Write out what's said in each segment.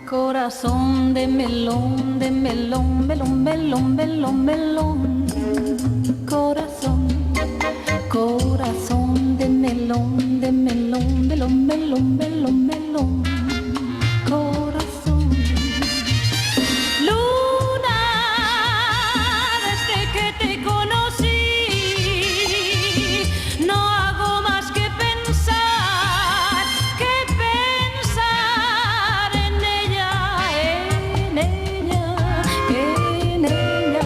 Corazón de melón, melón, melón, melón, melón. Corazón, corazón de melón, melón, melón, melón, melón. Corazón. Luna, desde que te conocí, no hago más que pensar en ella, en ella.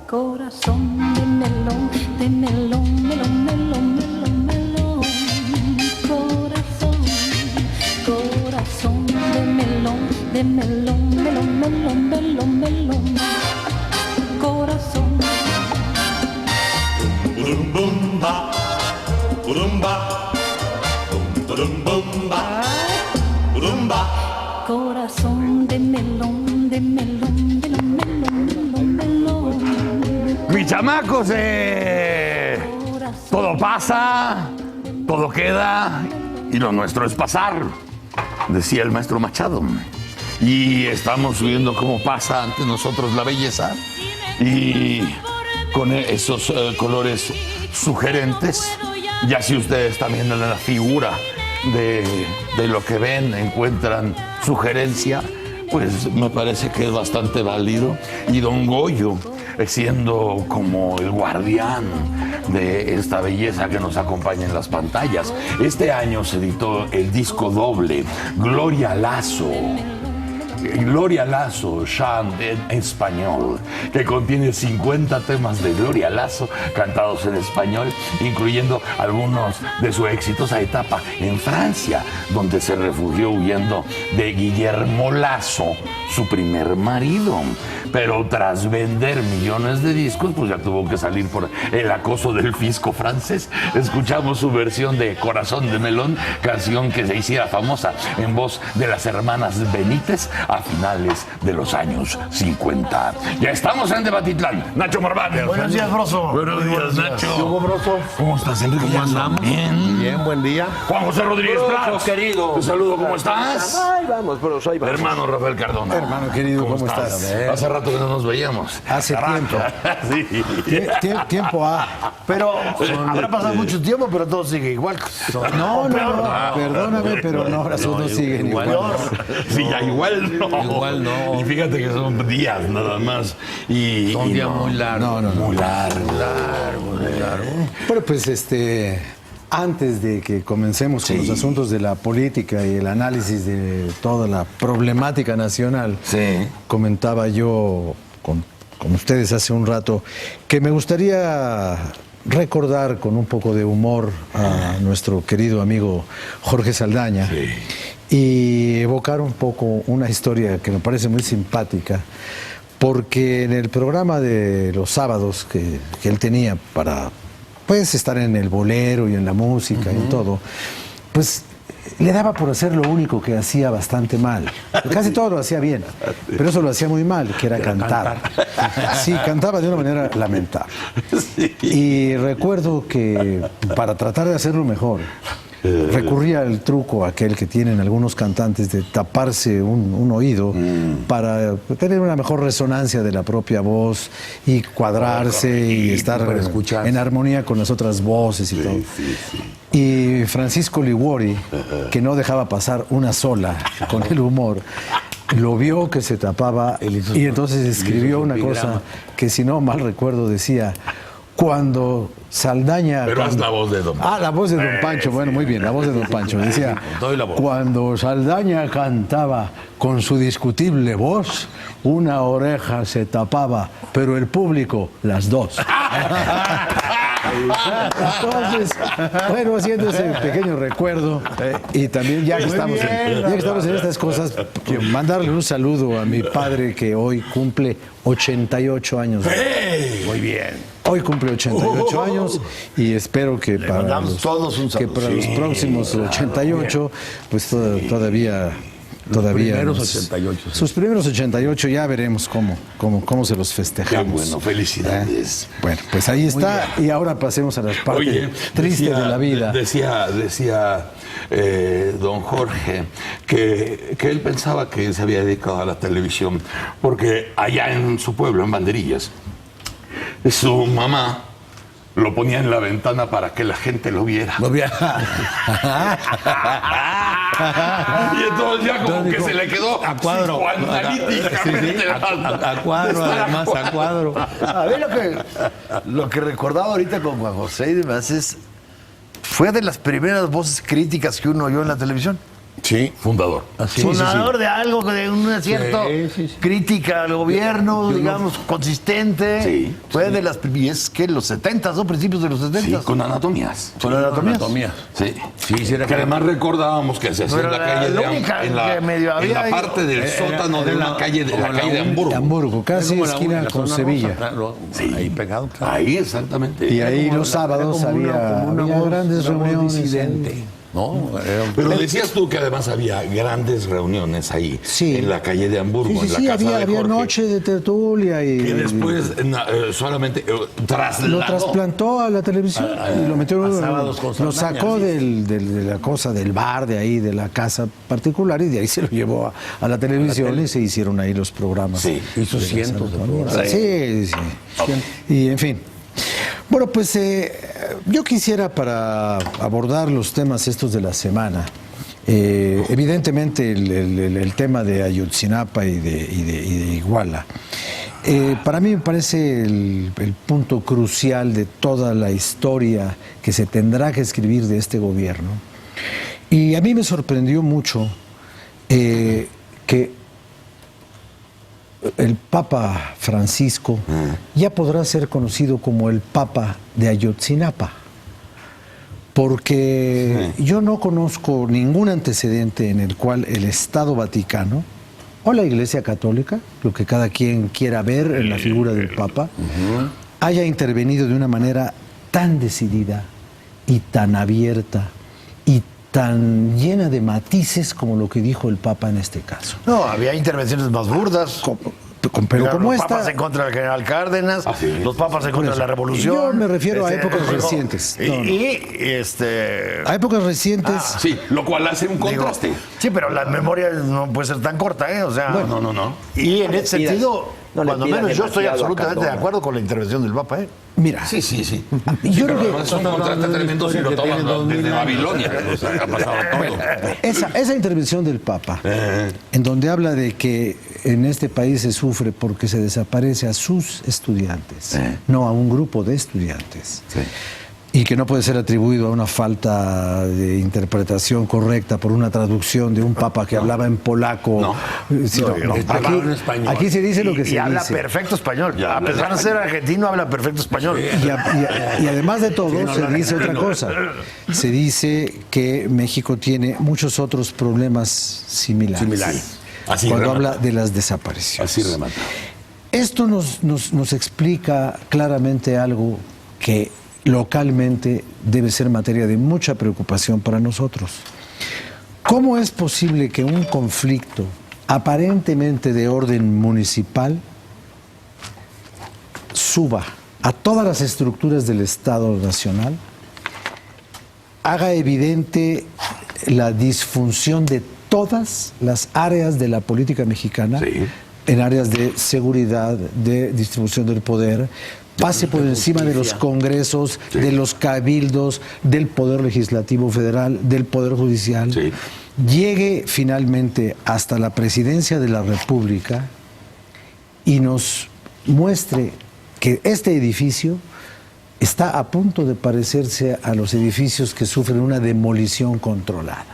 Corazón de melón, melón, melón, melón, melón. Corazón, corazón de melón, melón, melón, melón, melón. Corazón. Urumba, urumba, urumba, urumba. Corazón de melón, melón, melón, melón, melón. Mis chamacos, todo pasa, todo queda y lo nuestro es pasar, decía el maestro Machado. Y estamos viendo cómo pasa ante nosotros la belleza y con esos colores sugerentes, ya si ustedes también en la figura de lo que ven encuentran sugerencia, pues me parece que es bastante válido. Y don Goyo, siendo como el guardián de esta belleza que nos acompaña en las pantallas. Este año se editó el disco doble Gloria Lasso. Gloria Lasso, chant en español, que contiene 50 temas de Gloria Lasso cantados en español, incluyendo algunos de su exitosa etapa en Francia, donde se refugió huyendo de Guillermo Lasso, su primer marido. Pero tras vender millones de discos, pues ya tuvo que salir por el acoso del fisco francés. Escuchamos su versión de Corazón de Melón, canción que se hiciera famosa en voz de las hermanas Benítez a finales de los años 50. Ya estamos en Debatitlán. Nacho Morvaner. Buenos días, Broso. Buenos días, Nacho. Hugo Broso. ¿Cómo estás, Enrique? ¿Cómo andamos? Bien. Bien, buen día. Juan José Rodríguez Prats. Querido. Te saludo, ¿cómo estás? Ay, vamos, Broso, ahí vamos. Hermano Rafael Cardona. Hermano querido, ¿cómo estás? Hace rato que no nos veíamos. Hace tiempo. Sí. Tiempo ha. Pero habrá pasado mucho tiempo, pero todo sigue igual. No, perdóname, pero no, ahora no siguen igual. Sí, ya igual no. Igual no. Y fíjate que son días nada más. Son días muy largos. Muy largo. Pero pues antes de que comencemos con los asuntos de la política y el análisis de toda la problemática nacional, comentaba yo con ustedes hace un rato que me gustaría recordar con un poco de humor a nuestro querido amigo Jorge Saldaña y evocar un poco una historia que me parece muy simpática, porque en el programa de los sábados que él tenía para pues estar en el bolero y en la música y en todo, pues le daba por hacer lo único que hacía bastante mal. Casi todo lo hacía bien, pero eso lo hacía muy mal, que era cantar. Sí, cantaba de una manera lamentable. Y recuerdo que para tratar de hacerlo mejor, recurría al truco aquel que tienen algunos cantantes de taparse un oído para tener una mejor resonancia de la propia voz y cuadrarse y estar en armonía con las otras voces y todo. Y Francisco Liguori, que no dejaba pasar una sola con el humor, lo vio que se tapaba y entonces escribió una cosa que, si no mal recuerdo, decía: cuando Saldaña... Pero haz la voz de Don Pancho. La voz de Don Pancho, bueno, muy bien, la voz de Don Pancho. Decía, cuando Saldaña cantaba con su discutible voz, una oreja se tapaba, pero el público, las dos. Entonces, bueno, haciendo ese pequeño recuerdo, y también ya que estamos en estas cosas, quiero mandarle un saludo a mi padre que hoy cumple 88 años. Muy bien. Hoy cumple 88 años y espero que mandamos todos un saludo. que para los próximos 88, pues todavía primeros nos- 88, sí. Sus primeros 88 ya veremos cómo se los Qué festejamos. bueno, felicidades. Bueno, pues ahí está y ahora pasemos a las partes Oye, tristes decía- de la vida. Decía don Jorge que él pensaba que se había dedicado a la televisión porque allá en su pueblo, en Banderillas, su mamá lo ponía en la ventana para que la gente lo viera. Y entonces ya como que se le quedó a cuadro. psicoanalíticamente. A cuadro, además, a cuadro. A ver, lo que recordaba ahorita con Juan José y demás fue de las primeras voces críticas que uno oyó en la televisión. Sí, fundador. Fundador de algo, de una cierta Sí. crítica al gobierno, digamos, consistente. Sí, Fue de las... Y es que los 70, ¿no? Principios de los 70. Sí, con anatomías. ¿Con anatomías? Anatomía. Sí, Sí, era que además recordábamos que se hacía en Pero la calle la de única en la, que medio en había la ahí- parte del sótano de una calle de la calle de Hamburgo. Hamburgo, casi Como la esquina la con zona Sevilla. rosa, claro, ahí pegado. Claro. Ahí exactamente. Y ahí Como los la- sábados era como había, una había voz- grandes una voz reuniones. disidente. ahí. No, era- Pero decías tú que además había grandes reuniones ahí, Sí. en la calle de Hamburgo, Sí, en la sí, casa de había Jorge, noche de tertulia y que después solamente trasladó. lo trasplantó a la televisión y lo metió, a sábados con lo Saldaña, sacó sí. de la cosa del bar de ahí, de la casa particular y de ahí se lo llevó a la televisión y se hicieron ahí los programas. Sí, hizo de las cientos de anatomías. programas. Sí, sí. Y en fin. Bueno, pues yo quisiera para abordar los temas estos de la semana, evidentemente el tema de Ayotzinapa y de Iguala. Para mí me parece el punto crucial de toda la historia que se tendrá que escribir de este gobierno. Y a mí me sorprendió mucho que el Papa Francisco ya podrá ser conocido como el Papa de Ayotzinapa, porque yo no conozco ningún antecedente en el cual el Estado Vaticano o la Iglesia Católica, lo que cada quien quiera ver en la figura del Papa, haya intervenido de una manera tan decidida y tan abierta y tan llena de matices como lo que dijo el Papa en este caso. No, había intervenciones más burdas. Pero como los esta... papas en contra del general Cárdenas, los papas en contra de la revolución. Yo me refiero a épocas recientes. No, no. A épocas recientes... Sí, lo cual hace un digo, contraste. sí, pero la memoria no puede ser tan corta, ¿eh? O sea, No. y en ese sentido, no le cuando pidan menos yo estoy demasiado a absolutamente de Cardona. acuerdo con la intervención del Papa, ¿eh? Mira, Sí. yo creo Pero que es un contraste tremendo si lo tomas desde Babilonia. O sea, ha pasado todo. esa intervención del Papa, en donde habla de que en este país se sufre porque se desaparece a sus estudiantes, no a un grupo de estudiantes. Sí. Y que no puede ser atribuido a una falta de interpretación correcta por una traducción de un papa que hablaba en polaco. No. Sí, no. Aquí se dice lo que se y habla dice. perfecto español. Ya A habla pesar de ser argentino, habla perfecto español. Y además de todo, se dice otra cosa. Se dice que México tiene muchos otros problemas similares. Así Cuando remata. habla de las desapariciones. Así remata. Esto nos explica claramente algo que localmente debe ser materia de mucha preocupación para nosotros. ¿Cómo es posible que un conflicto aparentemente de orden municipal suba a todas las estructuras del Estado Nacional, haga evidente la disfunción de todas las áreas de la política mexicana, Sí. en áreas de seguridad, de distribución del poder, pase por encima de los congresos, de los cabildos, del Poder Legislativo Federal, del Poder Judicial, Sí. llegue finalmente hasta la Presidencia de la República y nos muestre que este edificio está a punto de parecerse a los edificios que sufren una demolición controlada.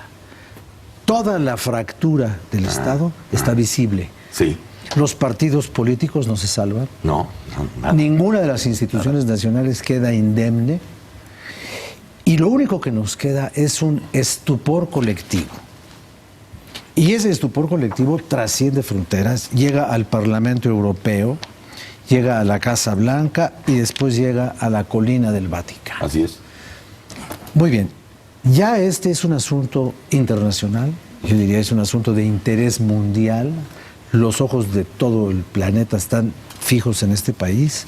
Toda la fractura del Estado está visible. Sí. Los partidos políticos no se salvan. No, nada. Ninguna de las instituciones nacionales queda indemne. Y lo único que nos queda es un estupor colectivo. Y ese estupor colectivo trasciende fronteras, llega al Parlamento Europeo, llega a la Casa Blanca y después llega a la colina del Vaticano. Así es. Muy bien, ya este es un asunto internacional, yo diría es un asunto de interés mundial, los ojos de todo el planeta están fijos en este país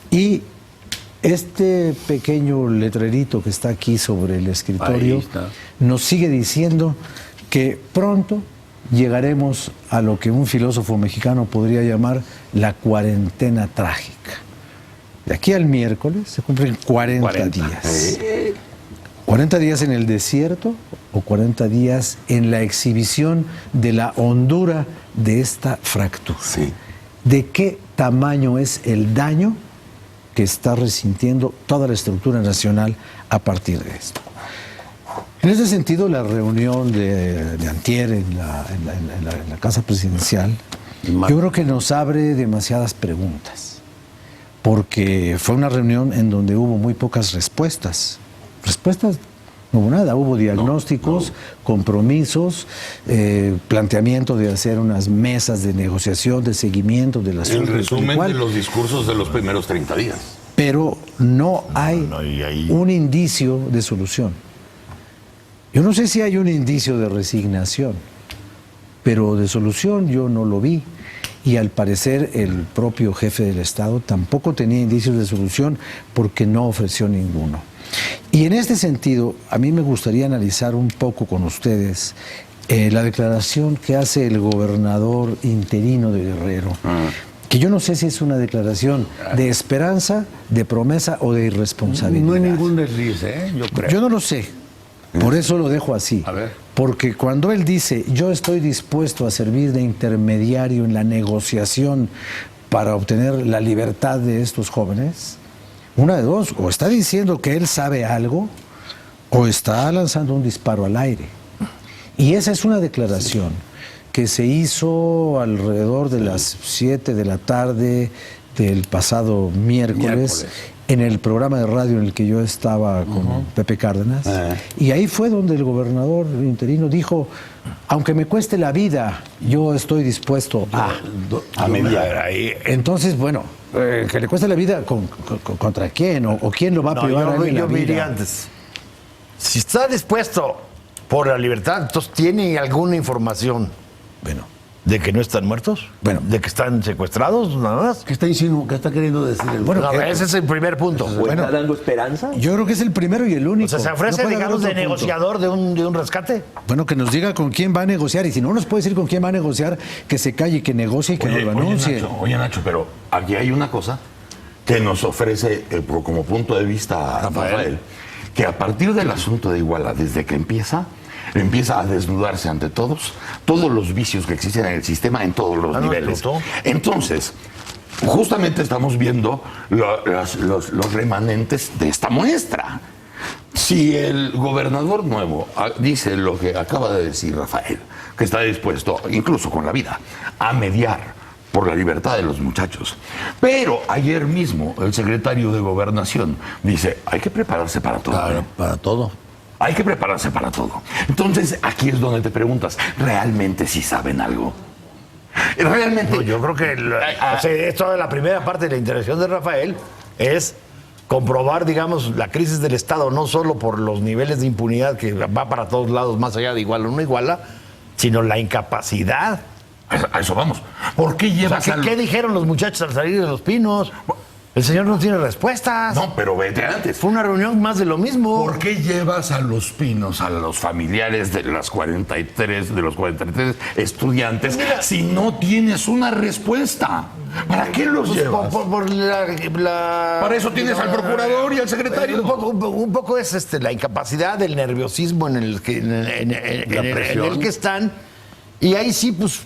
y este pequeño letrerito que está aquí sobre el escritorio Ahí está. nos sigue diciendo que pronto llegaremos a lo que un filósofo mexicano podría llamar la cuarentena trágica. De aquí al miércoles se cumplen 40 días. 40 días en el desierto o 40 días en la exhibición de la hondura de esta fractura. Sí. ¿De qué tamaño es el daño que está resintiendo toda la estructura nacional a partir de esto? En ese sentido, la reunión de antier en la Casa Presidencial, yo creo que nos abre demasiadas preguntas, porque fue una reunión en donde hubo muy pocas respuestas. Respuestas no hubo nada, hubo diagnósticos, compromisos, planteamiento de hacer unas mesas de negociación, de seguimiento del asunto. El resumen igual, de los discursos de los primeros 30 días. pero no hay y ahí- un indicio de solución. Yo no sé si hay un indicio de resignación, pero de solución yo no lo vi. Y al parecer el propio jefe del Estado tampoco tenía indicios de solución porque no ofreció ninguno. Y en este sentido, a mí me gustaría analizar un poco con ustedes la declaración que hace el gobernador interino de Guerrero, que yo no sé si es una declaración de esperanza, de promesa o de irresponsabilidad. No hay ningún desliz, yo creo. Yo no lo sé, por eso lo dejo así. A ver. Porque cuando él dice, yo estoy dispuesto a servir de intermediario en la negociación para obtener la libertad de estos jóvenes, una de dos, o está diciendo que él sabe algo, o está lanzando un disparo al aire. Y esa es una declaración que se hizo alrededor de las 7 de la tarde del pasado miércoles en el programa de radio en el que yo estaba con Pepe Cárdenas. Y ahí fue donde el gobernador interino dijo, aunque me cueste la vida, yo estoy dispuesto a mediar. Ahí. Entonces, bueno, que le cueste la vida, ¿contra quién? ¿O quién lo va a No, privar a él de la yo me iría vida? antes. Si está dispuesto por la libertad, entonces tiene alguna información. Bueno, ¿De que no están muertos? Bueno. ¿De que están secuestrados? Nada más. ¿Qué está diciendo? ¿Qué está queriendo decir el Bueno, No, ¿qué? ese es el primer punto. ¿Está dando esperanza? yo creo que es el primero y el único. O sea, ¿se ofrece, No puede haber digamos, de otro punto. negociador de un rescate? Bueno, que nos diga con quién va a negociar. Y si no nos puede decir con quién va a negociar, que se calle y que negocie y que nos lo anuncie. Oye, Nacho, pero aquí hay una cosa que nos ofrece como punto de vista Rafael, que a partir del asunto de Iguala, desde que empieza a desnudarse ante todos los vicios que existen en el sistema en todos los niveles. explotó. Entonces, justamente estamos viendo los remanentes de esta muestra. Si el gobernador nuevo dice lo que acaba de decir Rafael, que está dispuesto, incluso con la vida, a mediar por la libertad de los muchachos, pero ayer mismo el secretario de Gobernación dice, hay que prepararse para todo. Claro, para todo. Hay que prepararse para todo. Entonces, aquí es donde te preguntas, ¿realmente sí saben algo? ¿Realmente? No, yo creo que o sea, esto de la primera parte de la intervención de Rafael es comprobar, digamos, la crisis del Estado, no solo por los niveles de impunidad que va para todos lados, más allá de Iguala o no Iguala, sino la incapacidad. A eso vamos. ¿Por qué O sea, llevas ¿qué dijeron los muchachos al salir de Los Pinos? El señor no tiene respuestas. No, pero vete antes. Fue una reunión más de lo mismo. ¿Por qué llevas a Los Pinos, a los familiares de los 43 estudiantes, si no tienes una respuesta? ¿Para qué los Pues, llevas? por la- Para eso tienes al procurador y al secretario. Un poco es la incapacidad, el nerviosismo en el que están. Y ahí sí, pues,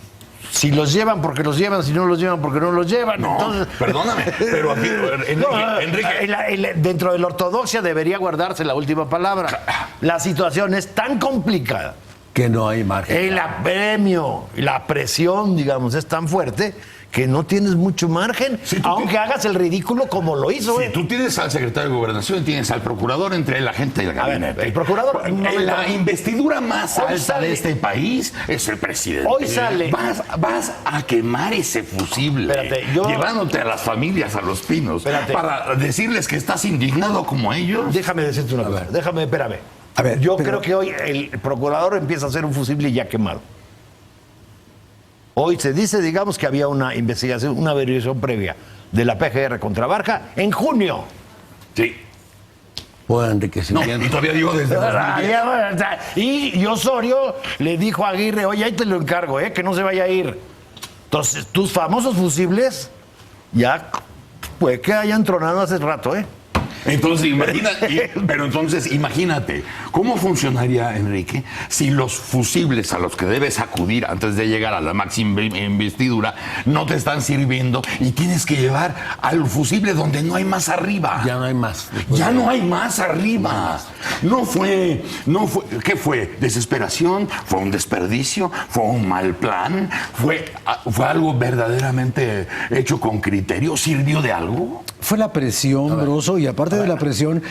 si los llevan porque los llevan, si no los llevan porque no los llevan. No, Entonces, perdóname, pero aquí, Enrique. dentro de la ortodoxia debería guardarse la última palabra. La situación es tan complicada, Que no hay margen. el apremio y la presión, digamos, es tan fuerte que no tienes mucho margen, Sí, tú aunque hagas el ridículo como lo hizo. Si tú tienes al secretario de Gobernación, tienes al procurador entre la gente y el gabinete. el procurador... La investidura más Hoy alta sale- de este país es el presidente. Hoy sale- Vas a quemar ese fusible, Espérate, llevándote a las familias a Los Pinos, Espérate. para decirles que estás indignado como ellos. Déjame decirte una cosa, espérame. A ver, Yo pero- creo que hoy el procurador empieza a hacer un fusible ya quemado. Hoy se dice, digamos, que había una investigación, una averiguación previa de la PGR contra Barja en junio. Sí. Por No, enriquecimiento. y todavía digo desde 2010. Y Osorio le dijo a Aguirre, oye, ahí te lo encargo, que no se vaya a ir. Entonces, tus famosos fusibles ya puede que hayan tronado hace rato, Entonces, pero entonces imagínate, ¿cómo funcionaría, Enrique, si los fusibles a los que debes acudir antes de llegar a la máxima investidura no te están sirviendo y tienes que llevar al fusible donde no hay más arriba? Ya no hay más. Ya no hay más arriba. No fue, ¿qué fue? ¿Desesperación? ¿Fue un desperdicio? ¿Fue un mal plan? ¿Fue algo verdaderamente hecho con criterio? ¿Sirvió de algo? Fue la presión, Broso, y aparte de la presión,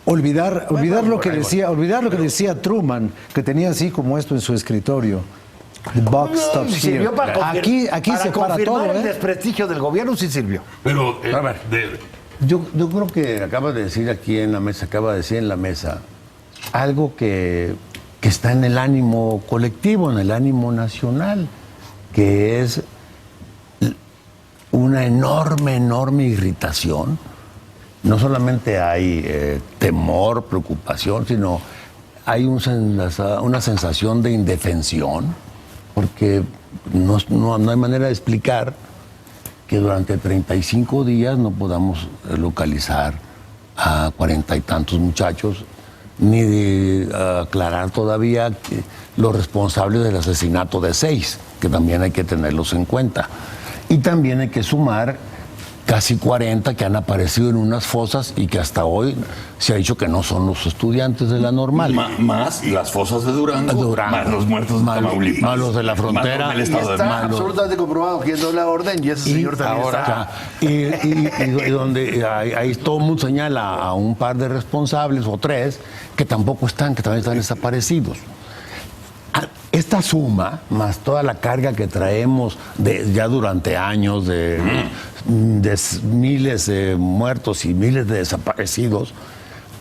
olvidar lo que decía Truman, que tenía así como esto en su escritorio. The buck stops sirvió here. para Aquí para se para confirmar todo, el desprestigio del gobierno, sí sirvió. Pero, A ver. Yo creo que acaba de decir aquí en la mesa, algo que está en el ánimo colectivo, en el ánimo nacional, que es una enorme irritación. No solamente hay temor, preocupación, sino hay una sensación de indefensión, porque no hay manera de explicar que durante 35 días no podamos localizar a 40 y tantos muchachos, ni de aclarar todavía los responsables del asesinato de 6, que también hay que tenerlos en cuenta. Y también hay que sumar casi 40 que han aparecido en unas fosas y que hasta hoy se ha dicho que no son los estudiantes de la normal. Más las fosas de Durango, más los muertos de Tamaulipas, más los de la frontera, más los del estado de Está México. absolutamente comprobado quién dio la orden y ese señor también está. Y donde ahí todo el mundo señala a un par de responsables o 3 que tampoco están, que también están desaparecidos. Esta suma, más toda la carga que traemos ya durante años de miles de muertos y miles de desaparecidos,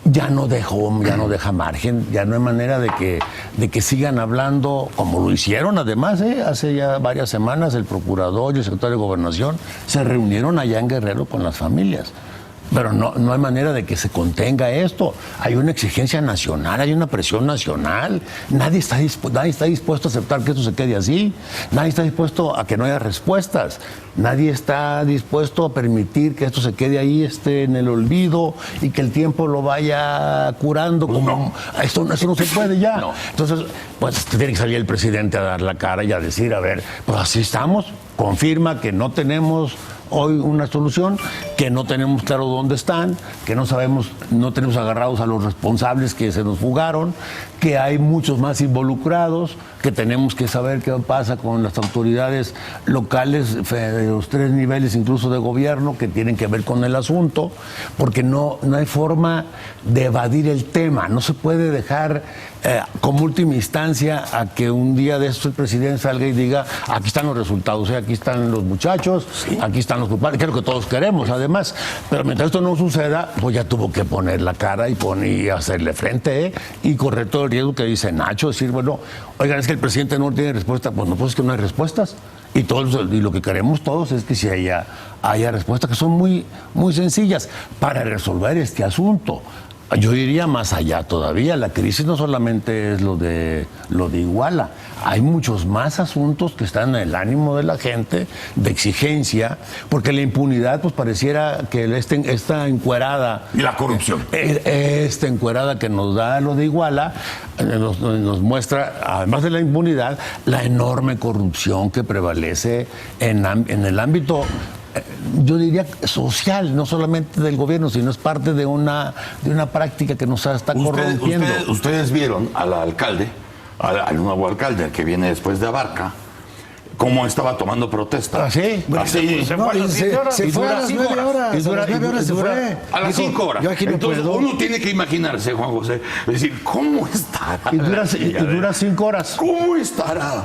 ya no deja margen, ya no hay manera de que sigan hablando como lo hicieron. Además, hace ya varias semanas el procurador y el secretario de Gobernación se reunieron allá en Guerrero con las familias. Pero no hay manera de que se contenga esto. Hay una exigencia nacional, hay una presión nacional. Nadie está dispuesto a aceptar que esto se quede así. Nadie está dispuesto a que no haya respuestas. Nadie está dispuesto a permitir que esto se quede ahí en el olvido y que el tiempo lo vaya curando. Eso no se puede ya. No. Entonces, pues tiene que salir el presidente a dar la cara y a decir, a ver, pues así estamos. Confirma que no tenemos hoy una solución, que no tenemos claro dónde están, que no tenemos agarrados a los responsables que se nos fugaron, que hay muchos más involucrados, que tenemos que saber qué pasa con las autoridades locales de los 3 niveles incluso de gobierno que tienen que ver con el asunto, porque no hay forma de evadir el tema. No se puede dejar como última instancia a que un día de esto el presidente salga y diga, aquí están los resultados, aquí están los muchachos, aquí están los culpables, que es lo que todos queremos además, pero mientras esto no suceda, pues ya tuvo que poner la cara y hacerle frente y correr todo el riesgo que dice Nacho, decir, bueno, oigan, es que el presidente no tiene respuesta, pues no, pues es que no hay respuestas. Y lo que queremos todos es que si haya respuestas que son muy, muy sencillas para resolver este asunto. Yo diría más allá todavía, la crisis no solamente es lo de Iguala, hay muchos más asuntos que están en el ánimo de la gente, de exigencia, porque la impunidad pues pareciera que esta encuerada... Y la corrupción. Esta encuerada que nos da lo de Iguala nos muestra, además de la impunidad, la enorme corrupción que prevalece en el ámbito, yo diría, social, no solamente del gobierno, sino es parte de una práctica que nos está corrompiendo. Ustedes vieron al alcalde, al nuevo alcalde que viene después de Abarca, cómo estaba tomando protesta. ¿Ah, sí? Así. Se fue a las 7 horas. se fue a las 9 horas. y dura- A las 9 horas y se dura- fue. A las Dijo, 5 horas. Yo aquí no Entonces, puedo. uno tiene que imaginarse, Juan José, es decir, ¿cómo estará? Y dura 5 horas. ¿Cómo estará?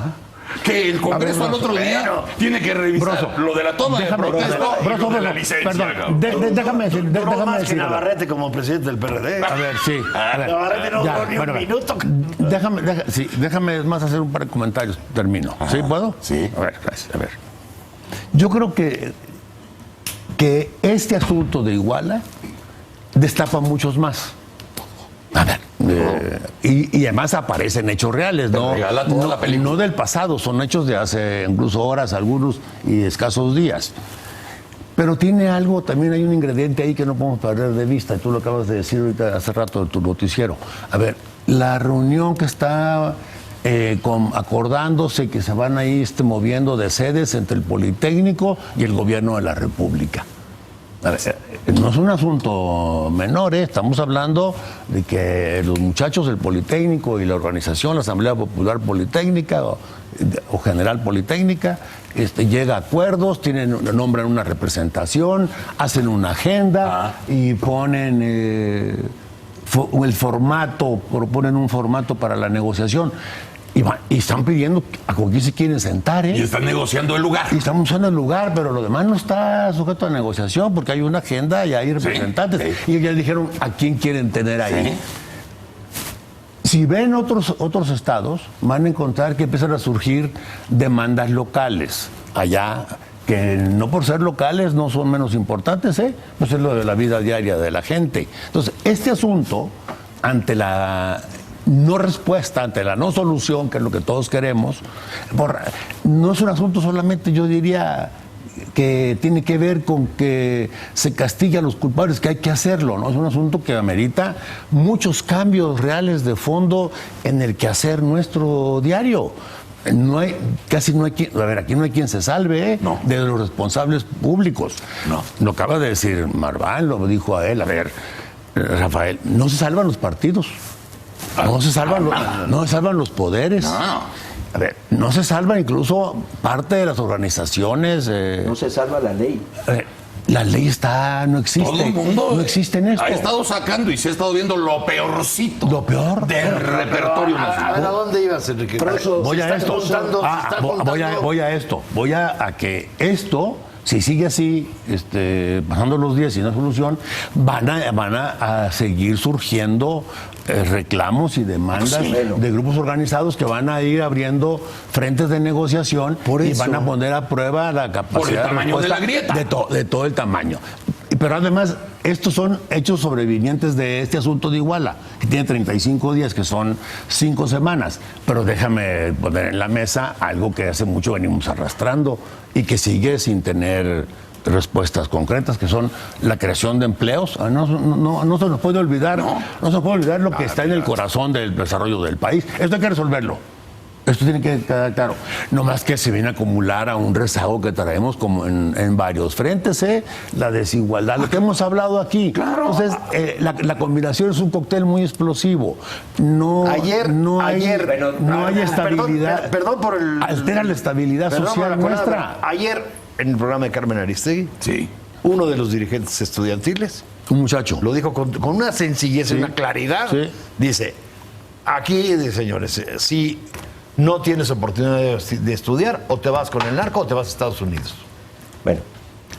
Que el Congreso al otro día tiene que revisar Broso, lo de la toma de protesta y lo de la licencia. perdón, cabrón. déjame decir, Duró déjame más que decir. Navarrete como presidente del PRD. A ver, sí. A ver, Navarrete no duró ni un bueno, minuto. Déjame más hacer un par de comentarios. Termino. ¿Sí puedo? Sí. A ver, gracias. A ver. Yo creo que este asunto de Iguala destapa muchos más. A ver. Y además aparecen hechos reales, ¿no? regala toda la película. No del pasado, son hechos de hace incluso horas, algunos y escasos días. Pero tiene algo, también hay un ingrediente ahí que no podemos perder de vista, y tú lo acabas de decir ahorita hace rato en tu noticiero. A ver, la reunión que está acordándose que se van a ir moviendo de sedes entre el Politécnico y el Gobierno de la República. A ver, no es un asunto menor, ¿eh? Estamos hablando de que los muchachos del Politécnico y la organización, la Asamblea Popular Politécnica o General Politécnica, llega a acuerdos, nombran una representación, hacen una agenda y ponen el formato, proponen un formato para la negociación. Y están pidiendo a con quién se quieren sentar, ¿eh? Y están negociando el lugar. Y estamos usando el lugar, pero lo demás no está sujeto a negociación porque hay una agenda y hay representantes. Sí. Y ya dijeron a quién quieren tener ahí. Sí. Si ven otros estados, van a encontrar que empiezan a surgir demandas locales allá, que no por ser locales no son menos importantes, ¿eh? Pues es lo de la vida diaria de la gente. Entonces, este asunto, ante la no respuesta, ante la no solución, que es lo que todos queremos, no es un asunto solamente, yo diría, que tiene que ver con que se castigue a los culpables, que hay que hacerlo, ¿no? Es un asunto que amerita muchos cambios reales de fondo en el quehacer nuestro diario. Casi no hay quien, a ver, aquí no hay quien se salve, ¿eh? No. De los responsables públicos. No. Lo acaba de decir Marván, lo dijo a él, a ver, Rafael, no se salvan los partidos. No se salvan los poderes. No. A ver, no se salva incluso parte de las organizaciones. No se salva la ley. La ley no existe. Todo el mundo no existe en esto. ha estado sacando y se ha estado viendo lo peorcito. Lo peor. Del repertorio ¿A nacional. dónde ibas, Enrique? Voy a esto. Voy a que esto, si sigue así, pasando los días sin una solución, van a seguir surgiendo reclamos y demandas de grupos organizados que van a ir abriendo frentes de negociación y van a poner a prueba la capacidad Por el tamaño de la grieta. de todo el tamaño. Pero además, estos son hechos sobrevivientes de este asunto de Iguala, que tiene 35 días, que son 5 semanas. Pero déjame poner en la mesa algo que hace mucho venimos arrastrando y que sigue sin tener respuestas concretas, que son la creación de empleos. No se nos puede olvidar, no se nos puede olvidar lo que está en el corazón del desarrollo del país. Esto hay que resolverlo. Esto tiene que quedar claro. No más que se viene a acumular a un rezago que traemos como en varios frentes, la desigualdad, lo que hemos hablado aquí. Claro. Entonces, la combinación es un cóctel muy explosivo. No hay estabilidad. Perdón por el... Altera la estabilidad social nuestra. Ayer, en el programa de Carmen Aristegui, Sí. uno de los dirigentes estudiantiles Un muchacho. lo dijo con una sencillez y una claridad. Sí. Dice, aquí, señores, si no tienes oportunidad de estudiar, o te vas con el narco o te vas a Estados Unidos. Bueno,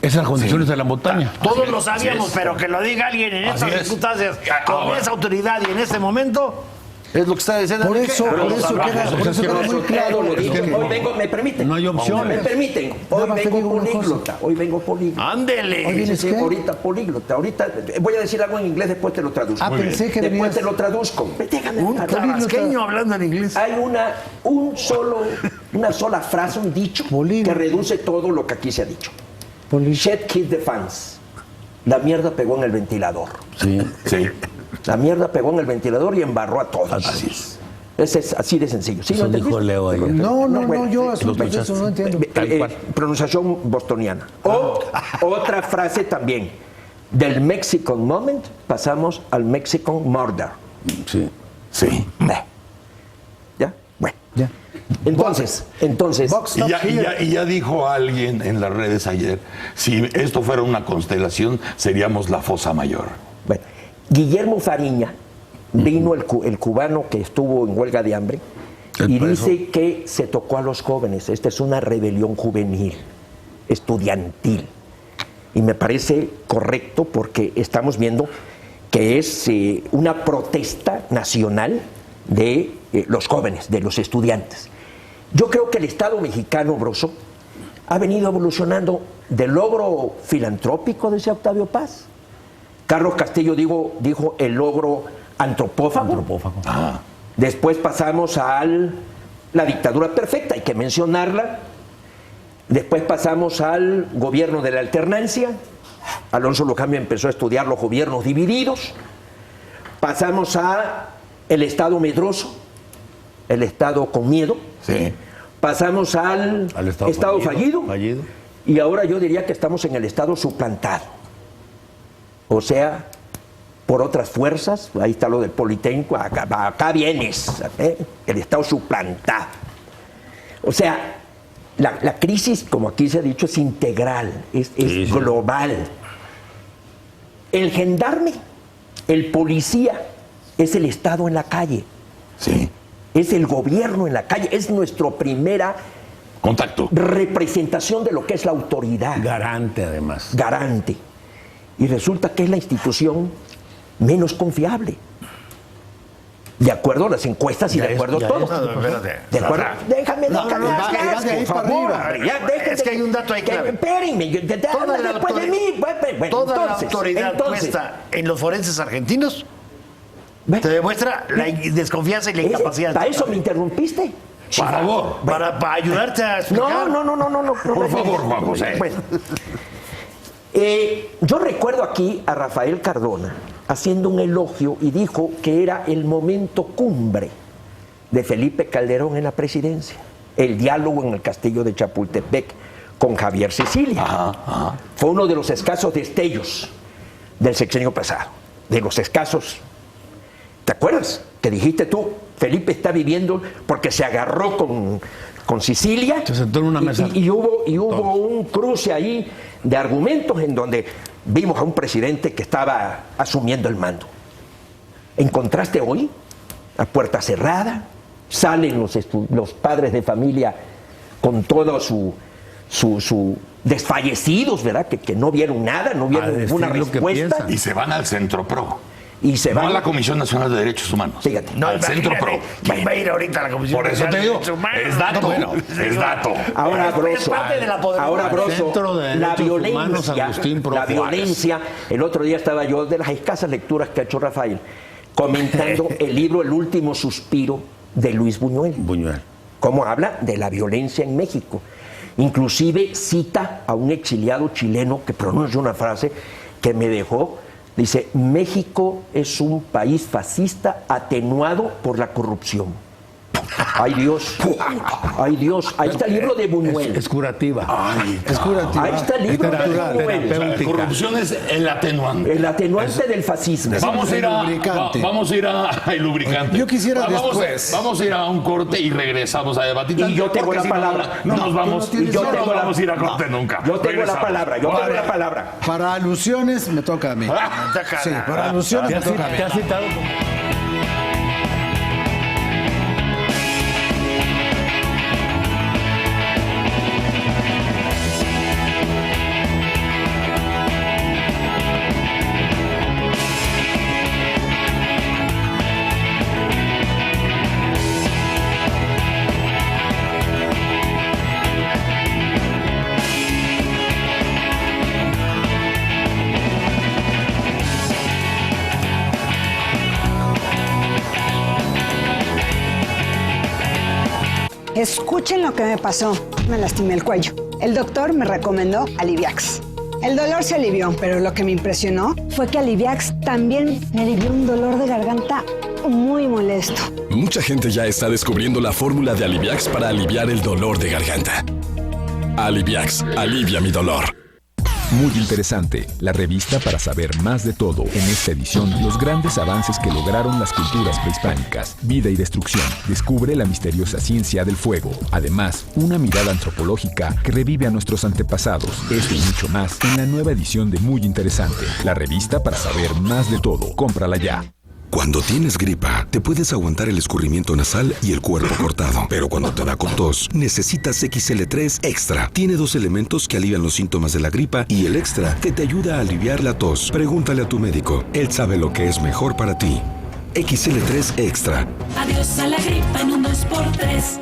Esas son las condiciones de la montaña. Todos lo sabíamos, pero que lo diga alguien en estas circunstancias, con esa autoridad y en este momento, es lo que está diciendo. Por Enrique. eso queda muy claro. lo dije. Hoy vengo, ¿me permiten? No hay opciones. ¿Me permiten? Nada más te digo una Hoy vengo políglota. Ándele. Oye, ¿vienes qué? Ahorita políglota. Ahorita voy a decir algo en inglés, después te lo traduzco. Ah, pensé que Después venías... te lo traduzco. Déjame Un hablar. tabasqueño hablando en inglés. Hay una sola frase, un dicho, Políglota. que reduce todo lo que aquí se ha dicho. Políglota. Shit killed the fans. La mierda pegó en el ventilador. Sí. Sí. La mierda pegó en el ventilador y embarró a todos. Así es. Ese es así de sencillo. ¿Sí, Eso no dijo entendiste? Leo ayer. No, yo asuntos de escuchaste. eso no entiendo. Tal cual. Pronunciación bostoniana. O otra frase también. Del Mexican moment pasamos al Mexican murder. Sí. Sí. ¿Ya? Bueno. Ya. Entonces, Y ya dijo alguien en las redes ayer, si esto fuera una constelación, seríamos la fosa mayor. bueno, Guillermo Fariña, vino el cubano que estuvo en huelga de hambre, y dice que se tocó a los jóvenes. Esta es una rebelión juvenil, estudiantil. Y me parece correcto porque estamos viendo que es una protesta nacional de los jóvenes, de los estudiantes. Yo creo que el Estado mexicano, Broso, ha venido evolucionando del logro filantrópico, decía Octavio Paz. Carlos Castillo dijo el logro antropófago. Después pasamos a la dictadura perfecta, hay que mencionarla. Después pasamos al gobierno de la alternancia. Alonso Lujambio empezó a estudiar los gobiernos divididos. Pasamos a el Estado medroso, el Estado con miedo. Sí. Pasamos al Estado fallido. Y ahora yo diría que estamos en el Estado suplantado. O sea, por otras fuerzas, ahí está lo del Politécnico, acá vienes, el Estado suplantado. O sea, la crisis, como aquí se ha dicho, es integral, es global. El gendarme, el policía, es el Estado en la calle. Sí. Es el gobierno en la calle, es nuestra primera contacto, representación de lo que es la autoridad. Garante, además. Garante. Y resulta que es la institución menos confiable. De acuerdo a las encuestas y de acuerdo a todo. ¿De acuerdo? Déjame hablar, por favor. Hombre, Es que hay un dato ahí clave. Espérenme, después de mí. Toda la autoridad puesta en los forenses argentinos te demuestra la desconfianza y la incapacidad. ¿Para eso me interrumpiste? Por favor. Para ayudarte a explicar. No. Por favor, Juan José. Bueno, yo recuerdo aquí a Rafael Cardona haciendo un elogio y dijo que era el momento cumbre de Felipe Calderón en la presidencia, el diálogo en el castillo de Chapultepec con Javier Sicilia. Fue uno de los escasos destellos del sexenio pasado, de los escasos. ¿Te acuerdas? Que dijiste tú, Felipe está viviendo porque se agarró con Sicilia. Se sentó en una mesa. Y hubo un cruce ahí de argumentos en donde vimos a un presidente que estaba asumiendo el mando. En contraste hoy, a puerta cerrada, salen los padres de familia con todo su desfallecidos, ¿verdad? Que no vieron nada, no vieron ninguna respuesta. Y se van al Centro Pro. Y se No van a la Comisión Nacional de Derechos Humanos. Fíjate. Al Centro Pro. ¿Quién va a ir ahorita a la Comisión? Por eso te digo, es dato. Es dato. Ahora, Es Broso, parte de la poderosa. Centro de la Derechos Humanos, violencia, Agustín Pro la Juárez. violencia. El otro día estaba yo, de las escasas lecturas que ha hecho Rafael, comentando el libro El último suspiro de Luis Buñuel. Cómo habla de la violencia en México. Inclusive cita a un exiliado chileno que pronuncia una frase que me dejó. Dice, México es un país fascista atenuado por la corrupción. Ay Dios, ahí está el libro de Buñuel. Es curativa. Es curativa. Ahí está el libro de Buñuel. La corrupción es el atenuante. El atenuante del fascismo. Vamos a ir el lubricante. Yo quisiera vamos a ir a un corte y regresamos a debatir. Y yo tengo Porque la si palabra. No nos vamos, tú no tienes no vamos a ir a corte nunca. Yo tengo la Regresamos. palabra. Para alusiones me toca a mí. Sí, para alusiones me toca a mí. Te has citado. Escuchen lo que me pasó. Me lastimé el cuello. El doctor me recomendó Aliviax. El dolor se alivió, pero lo que me impresionó fue que Aliviax también me alivió un dolor de garganta muy molesto. Mucha gente ya está descubriendo la fórmula de Aliviax para aliviar el dolor de garganta. Aliviax, alivia mi dolor. Muy Interesante, la revista para saber más de todo. En esta edición, los grandes avances que lograron las culturas prehispánicas, vida y destrucción. Descubre la misteriosa ciencia del fuego. Además, una mirada antropológica que revive a nuestros antepasados. Esto y mucho más en la nueva edición de Muy Interesante, la revista para saber más de todo. Cómprala ya. Cuando tienes gripa, te puedes aguantar el escurrimiento nasal y el cuerpo cortado. Pero cuando te da con tos, necesitas XL3 Extra. Tiene 2 elementos que alivian los síntomas de la gripa y el extra que te ayuda a aliviar la tos. Pregúntale a tu médico. Él sabe lo que es mejor para ti. XL3 Extra. Adiós a la gripa en un 2x3.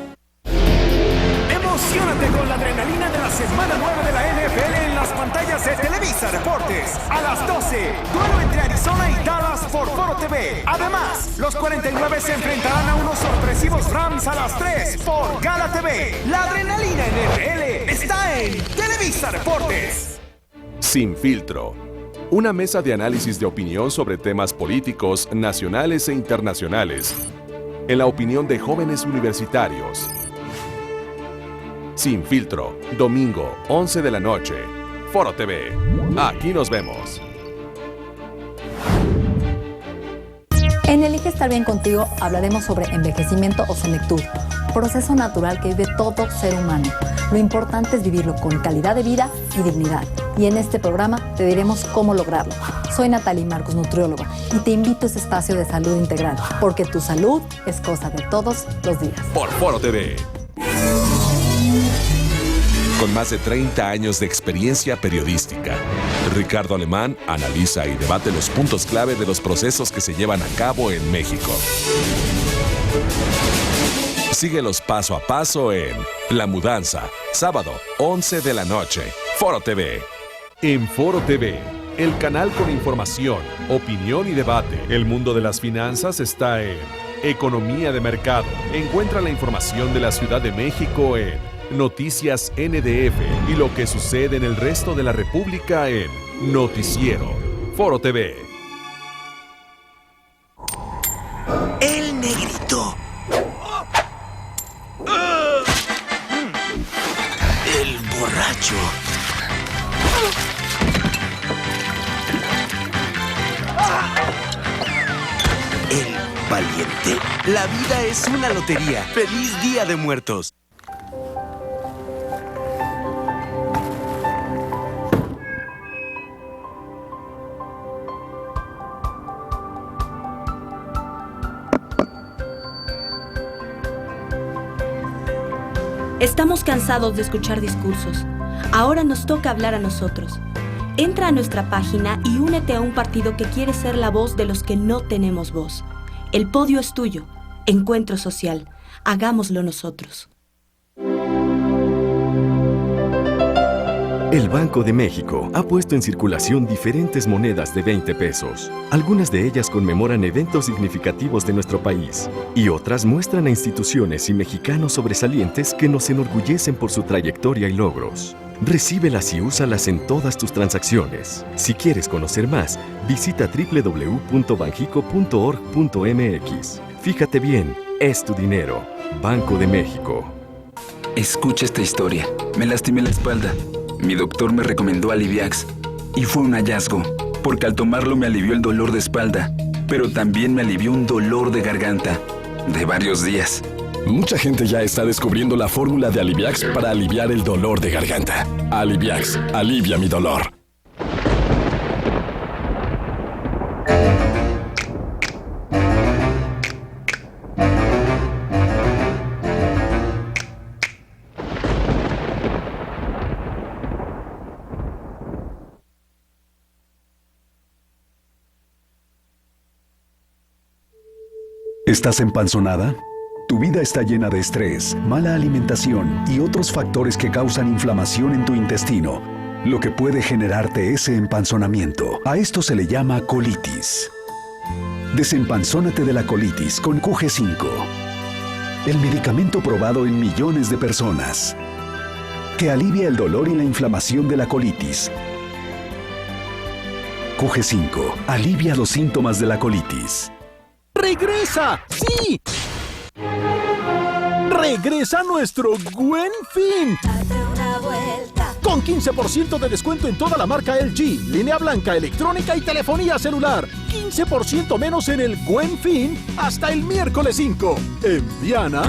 Emocionate con la adrenalina de la semana 9 de la NFL en las pantallas de Televisa Deportes. A las 12, duelo entre Arizona y Dallas por Foro TV. Además, los 49 se enfrentarán a unos sorpresivos Rams a las 3 por Gala TV. La adrenalina NFL está en Televisa Deportes. Sin Filtro. Una mesa de análisis de opinión sobre temas políticos, nacionales e internacionales. En la opinión de jóvenes universitarios. Sin Filtro, domingo, 11 de la noche. Foro TV. Aquí nos vemos. En Elige Estar Bien Contigo hablaremos sobre envejecimiento o senectud, proceso natural que vive todo ser humano. Lo importante es vivirlo con calidad de vida y dignidad. Y en este programa te diremos cómo lograrlo. Soy Natalie Marcos, nutrióloga, y te invito a este espacio de salud integral, porque tu salud es cosa de todos los días. Por Foro TV. Con más de 30 años de experiencia periodística, Ricardo Alemán analiza y debate los puntos clave de los procesos que se llevan a cabo en México. Síguelos paso a paso en La Mudanza, sábado, 11 de la noche, Foro TV. En Foro TV, el canal con información, opinión y debate. El mundo de las finanzas está en Economía de Mercado. Encuentra la información de la Ciudad de México en Noticias NDF y lo que sucede en el resto de la República en Noticiero, Foro TV. El Negrito. El Borracho. El Valiente. La vida es una lotería. ¡Feliz Día de Muertos! Estamos cansados de escuchar discursos. Ahora nos toca hablar a nosotros. Entra a nuestra página y únete a un partido que quiere ser la voz de los que no tenemos voz. El podio es tuyo. Encuentro Social. Hagámoslo nosotros. El Banco de México ha puesto en circulación diferentes monedas de 20 pesos. Algunas de ellas conmemoran eventos significativos de nuestro país y otras muestran a instituciones y mexicanos sobresalientes que nos enorgullecen por su trayectoria y logros. Recíbelas y úsalas en todas tus transacciones. Si quieres conocer más, visita www.banjico.org.mx. Fíjate bien, es tu dinero. Banco de México. Escucha esta historia. Me lastimé la espalda. Mi doctor me recomendó Aliviax y fue un hallazgo, porque al tomarlo me alivió el dolor de espalda, pero también me alivió un dolor de garganta de varios días. Mucha gente ya está descubriendo la fórmula de Aliviax para aliviar el dolor de garganta. Aliviax, alivia mi dolor. ¿Estás empanzonada? Tu vida está llena de estrés, mala alimentación y otros factores que causan inflamación en tu intestino, lo que puede generarte ese empanzonamiento. A esto se le llama colitis. Desempanzónate de la colitis con QG5, el medicamento probado en millones de personas, que alivia el dolor y la inflamación de la colitis. QG5 alivia los síntomas de la colitis. ¡Regresa! ¡Sí! ¡Regresa nuestro Buen Fin! Date una vuelta. Con con 15% de descuento en toda la marca LG, línea blanca, electrónica y telefonía celular. 15% menos en el Buen Fin hasta el miércoles 5. En Diana.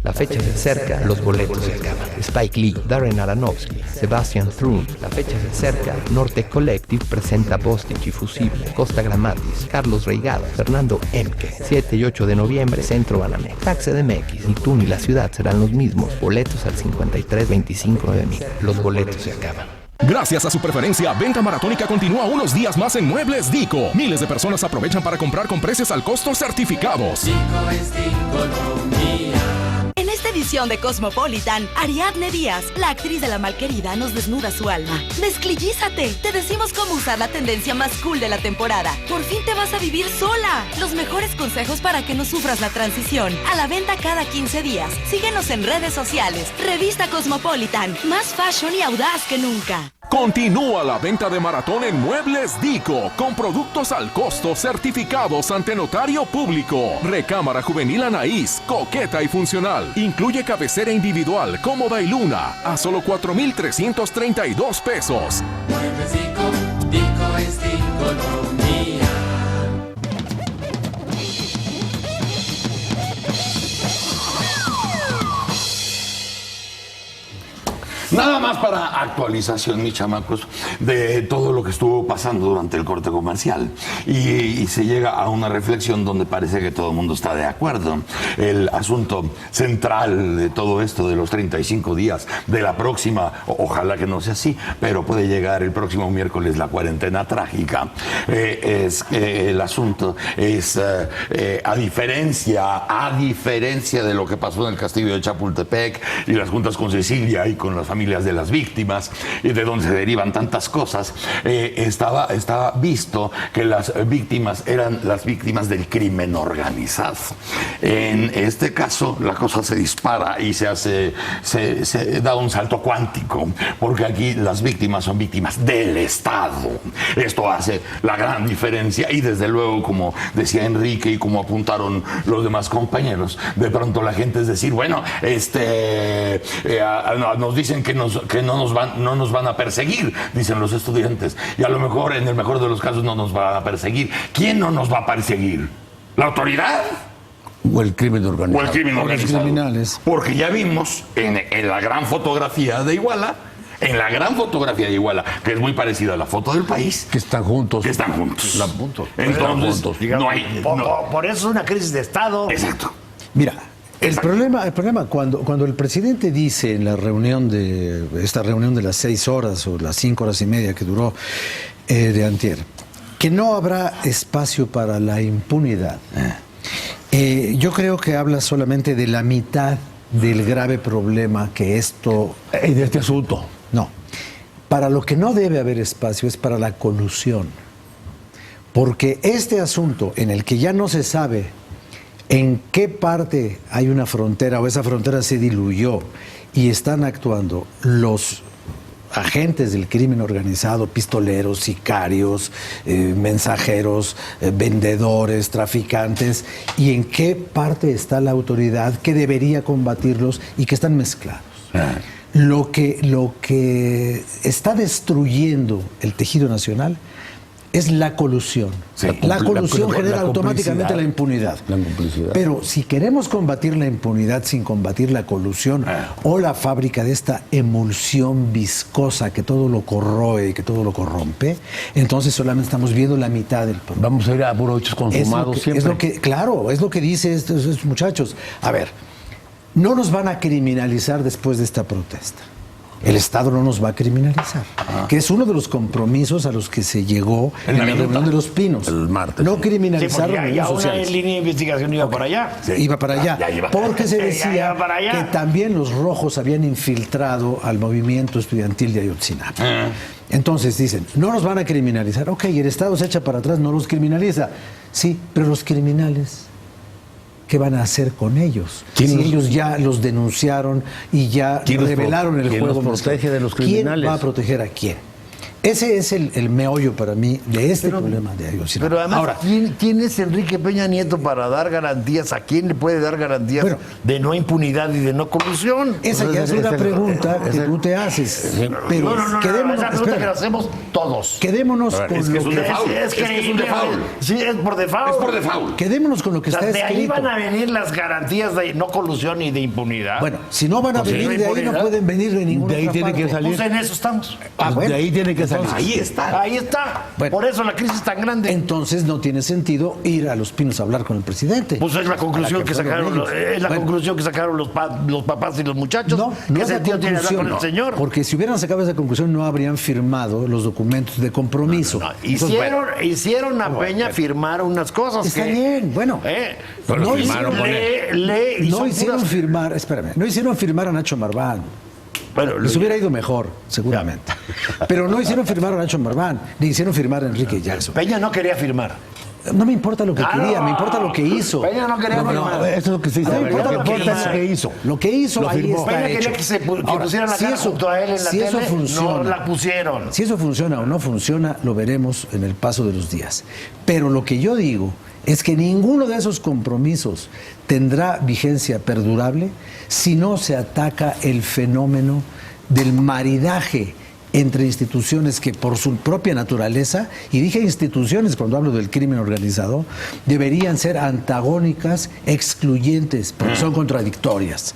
La fecha se acerca, los boletos se acaban. Spike Lee, Darren Aronofsky, Sebastian Thrun. La fecha se acerca. Norte Collective presenta Bostich y Fusible. Costa Gramatis, Carlos Reigado, Fernando Emke. 7 y 8 de noviembre, Centro Banamex. Taxe de MX. Ni tú ni la ciudad serán los mismos. Boletos al 53259000. Los boletos se acaban. Gracias a su preferencia, Venta Maratónica continúa unos días más en Muebles Dico. Miles de personas aprovechan para comprar con precios al costo certificados. Dico es Diconomía. En esta edición de Cosmopolitan, Ariadne Díaz, la actriz de La Malquerida, nos desnuda su alma. Desclillízate. Te decimos cómo usar la tendencia más cool de la temporada. Por fin te vas a vivir sola. Los mejores consejos para que no sufras la transición. A la venta cada 15 días. Síguenos en redes sociales. Revista Cosmopolitan. Más fashion y audaz que nunca. Continúa la venta de maratón en Muebles Dico, con productos al costo certificados ante notario público. Recámara juvenil Anaís, coqueta y funcional. Incluye cabecera individual, cómoda y luna, a solo 4,332 pesos. Muebles Dico, Dico es Diconomía. Nada más para actualización, mis chamacos, de todo lo que estuvo pasando durante el corte comercial. Y se llega a una reflexión donde parece que todo el mundo está de acuerdo. El asunto central de todo esto, de los 35 días de la próxima, ojalá que no sea así, pero puede llegar el próximo miércoles la cuarentena trágica. El asunto es, a diferencia de lo que pasó en el castillo de Chapultepec y las juntas con Cecilia y con las familias de las víctimas y de donde se derivan tantas cosas, estaba visto que las víctimas eran las víctimas del crimen organizado. En este caso la cosa se dispara y se da un salto cuántico, porque aquí las víctimas son víctimas del Estado. Esto hace la gran diferencia y desde luego, como decía Enrique y como apuntaron los demás compañeros, de pronto la gente es decir, bueno, nos dicen que no nos van a perseguir, dicen los estudiantes, y a lo mejor, en el mejor de los casos, no nos van a perseguir. ¿Quién no nos va a perseguir? ¿La autoridad? O el crimen organizado. O el crimen organizado. Los criminales. Porque ya vimos en la gran fotografía de Iguala, que es muy parecida a la foto del País, que están juntos. Entonces, digamos, no hay... Por eso es una crisis de Estado. Exacto. Mira, el problema cuando el presidente dice en la reunión esta reunión de las 6 horas o las 5 horas y media que duró de antier, que no habrá espacio para la impunidad. Yo creo que habla solamente de la mitad del grave problema que esto... de este asunto. No. Para lo que no debe haber espacio es para la colusión. Porque este asunto en el que ya no se sabe en qué parte hay una frontera o esa frontera se diluyó y están actuando los agentes del crimen organizado, pistoleros, sicarios, mensajeros, vendedores, traficantes, y en qué parte está la autoridad que debería combatirlos y que están mezclados. Lo que está destruyendo el tejido nacional es la colusión. Sí, la colusión genera automáticamente la impunidad. Pero si queremos combatir la impunidad sin combatir la colusión o la fábrica de esta emulsión viscosa que todo lo corroe y que todo lo corrompe, entonces solamente estamos viendo la mitad del problema. Vamos a ir a puros hechos consumados siempre. Claro, es lo que dicen estos muchachos. A ver, no nos van a criminalizar después de esta protesta. El Estado no nos va a criminalizar, que es uno de los compromisos a los que se llegó en la reunión de Los Pinos. El martes. No criminalizar ya reuniones sociales. Una línea de investigación iba para allá. Sí. Iba para allá. Porque se decía que también los rojos habían infiltrado al movimiento estudiantil de Ayotzinapa. Entonces dicen, no nos van a criminalizar. Ok, el Estado se echa para atrás, no los criminaliza. Sí, pero los criminales, ¿qué van a hacer con ellos? Si ellos ya los denunciaron y ya revelaron el juego. ¿Quién los protege de los criminales? ¿Quién va a proteger a quién? Ese es el meollo para mí de este problema de Ayotzinapa. Pero además, Ahora, ¿quién es Enrique Peña Nieto para dar garantías? ¿A quién le puede dar garantías de no impunidad y de no corrupción? Esa ya es una pregunta que tú te haces. Pero quedémonos, esa pregunta que la hacemos todos. Quedémonos con es que lo es un default. Es Es que es un default. Sí, es por default. Es por default. Quedémonos con lo que O sea, está de ahí escrito. van a venir las garantías de no colusión y de impunidad. Bueno, si no van a venir de ahí, no pueden venir de ninguna De ahí otra tiene parte. que salir. Pues en eso estamos. De ahí tiene que salir. Ahí está. Ahí está. Bueno. Por eso la crisis es tan grande. Entonces no tiene sentido ir a Los Pinos a hablar con el presidente. Pues es la conclusión que sacaron, conclusión que sacaron los papás y los muchachos. No ¿Qué es la sentido tiene hablar con el conclusión, señor? porque si hubieran sacado esa conclusión no habrían firmado los documentos de compromiso. Hicieron a Peña firmar unas cosas. Está bien, bueno. Pero No firmaron hicieron- con él. No hicieron firmar, espérame, no hicieron firmar a Nacho Marván. Bueno, les hubiera ido mejor, seguramente. Pero no hicieron firmar a Nacho Marván, ni hicieron firmar a Enrique Jackson. Peña no quería firmar. No me importa lo que quería, no. me importa lo que hizo. Peña no quería firmar. Eso es lo que se dice. No me importa Lo lo que que importa es hizo. lo que hizo. Lo que hizo Lo ahí firmó. está Peña hecho. quería que Ahora, pusieran la si cara eso- junto a él en la si tele. eso funciona, no la pusieron. Si eso funciona o no funciona, lo veremos en el paso de los días. Pero lo que yo digo es que ninguno de esos compromisos tendrá vigencia perdurable si no se ataca el fenómeno del maridaje entre instituciones que por su propia naturaleza, y dije instituciones cuando hablo del crimen organizado, deberían ser antagónicas, excluyentes, porque son contradictorias.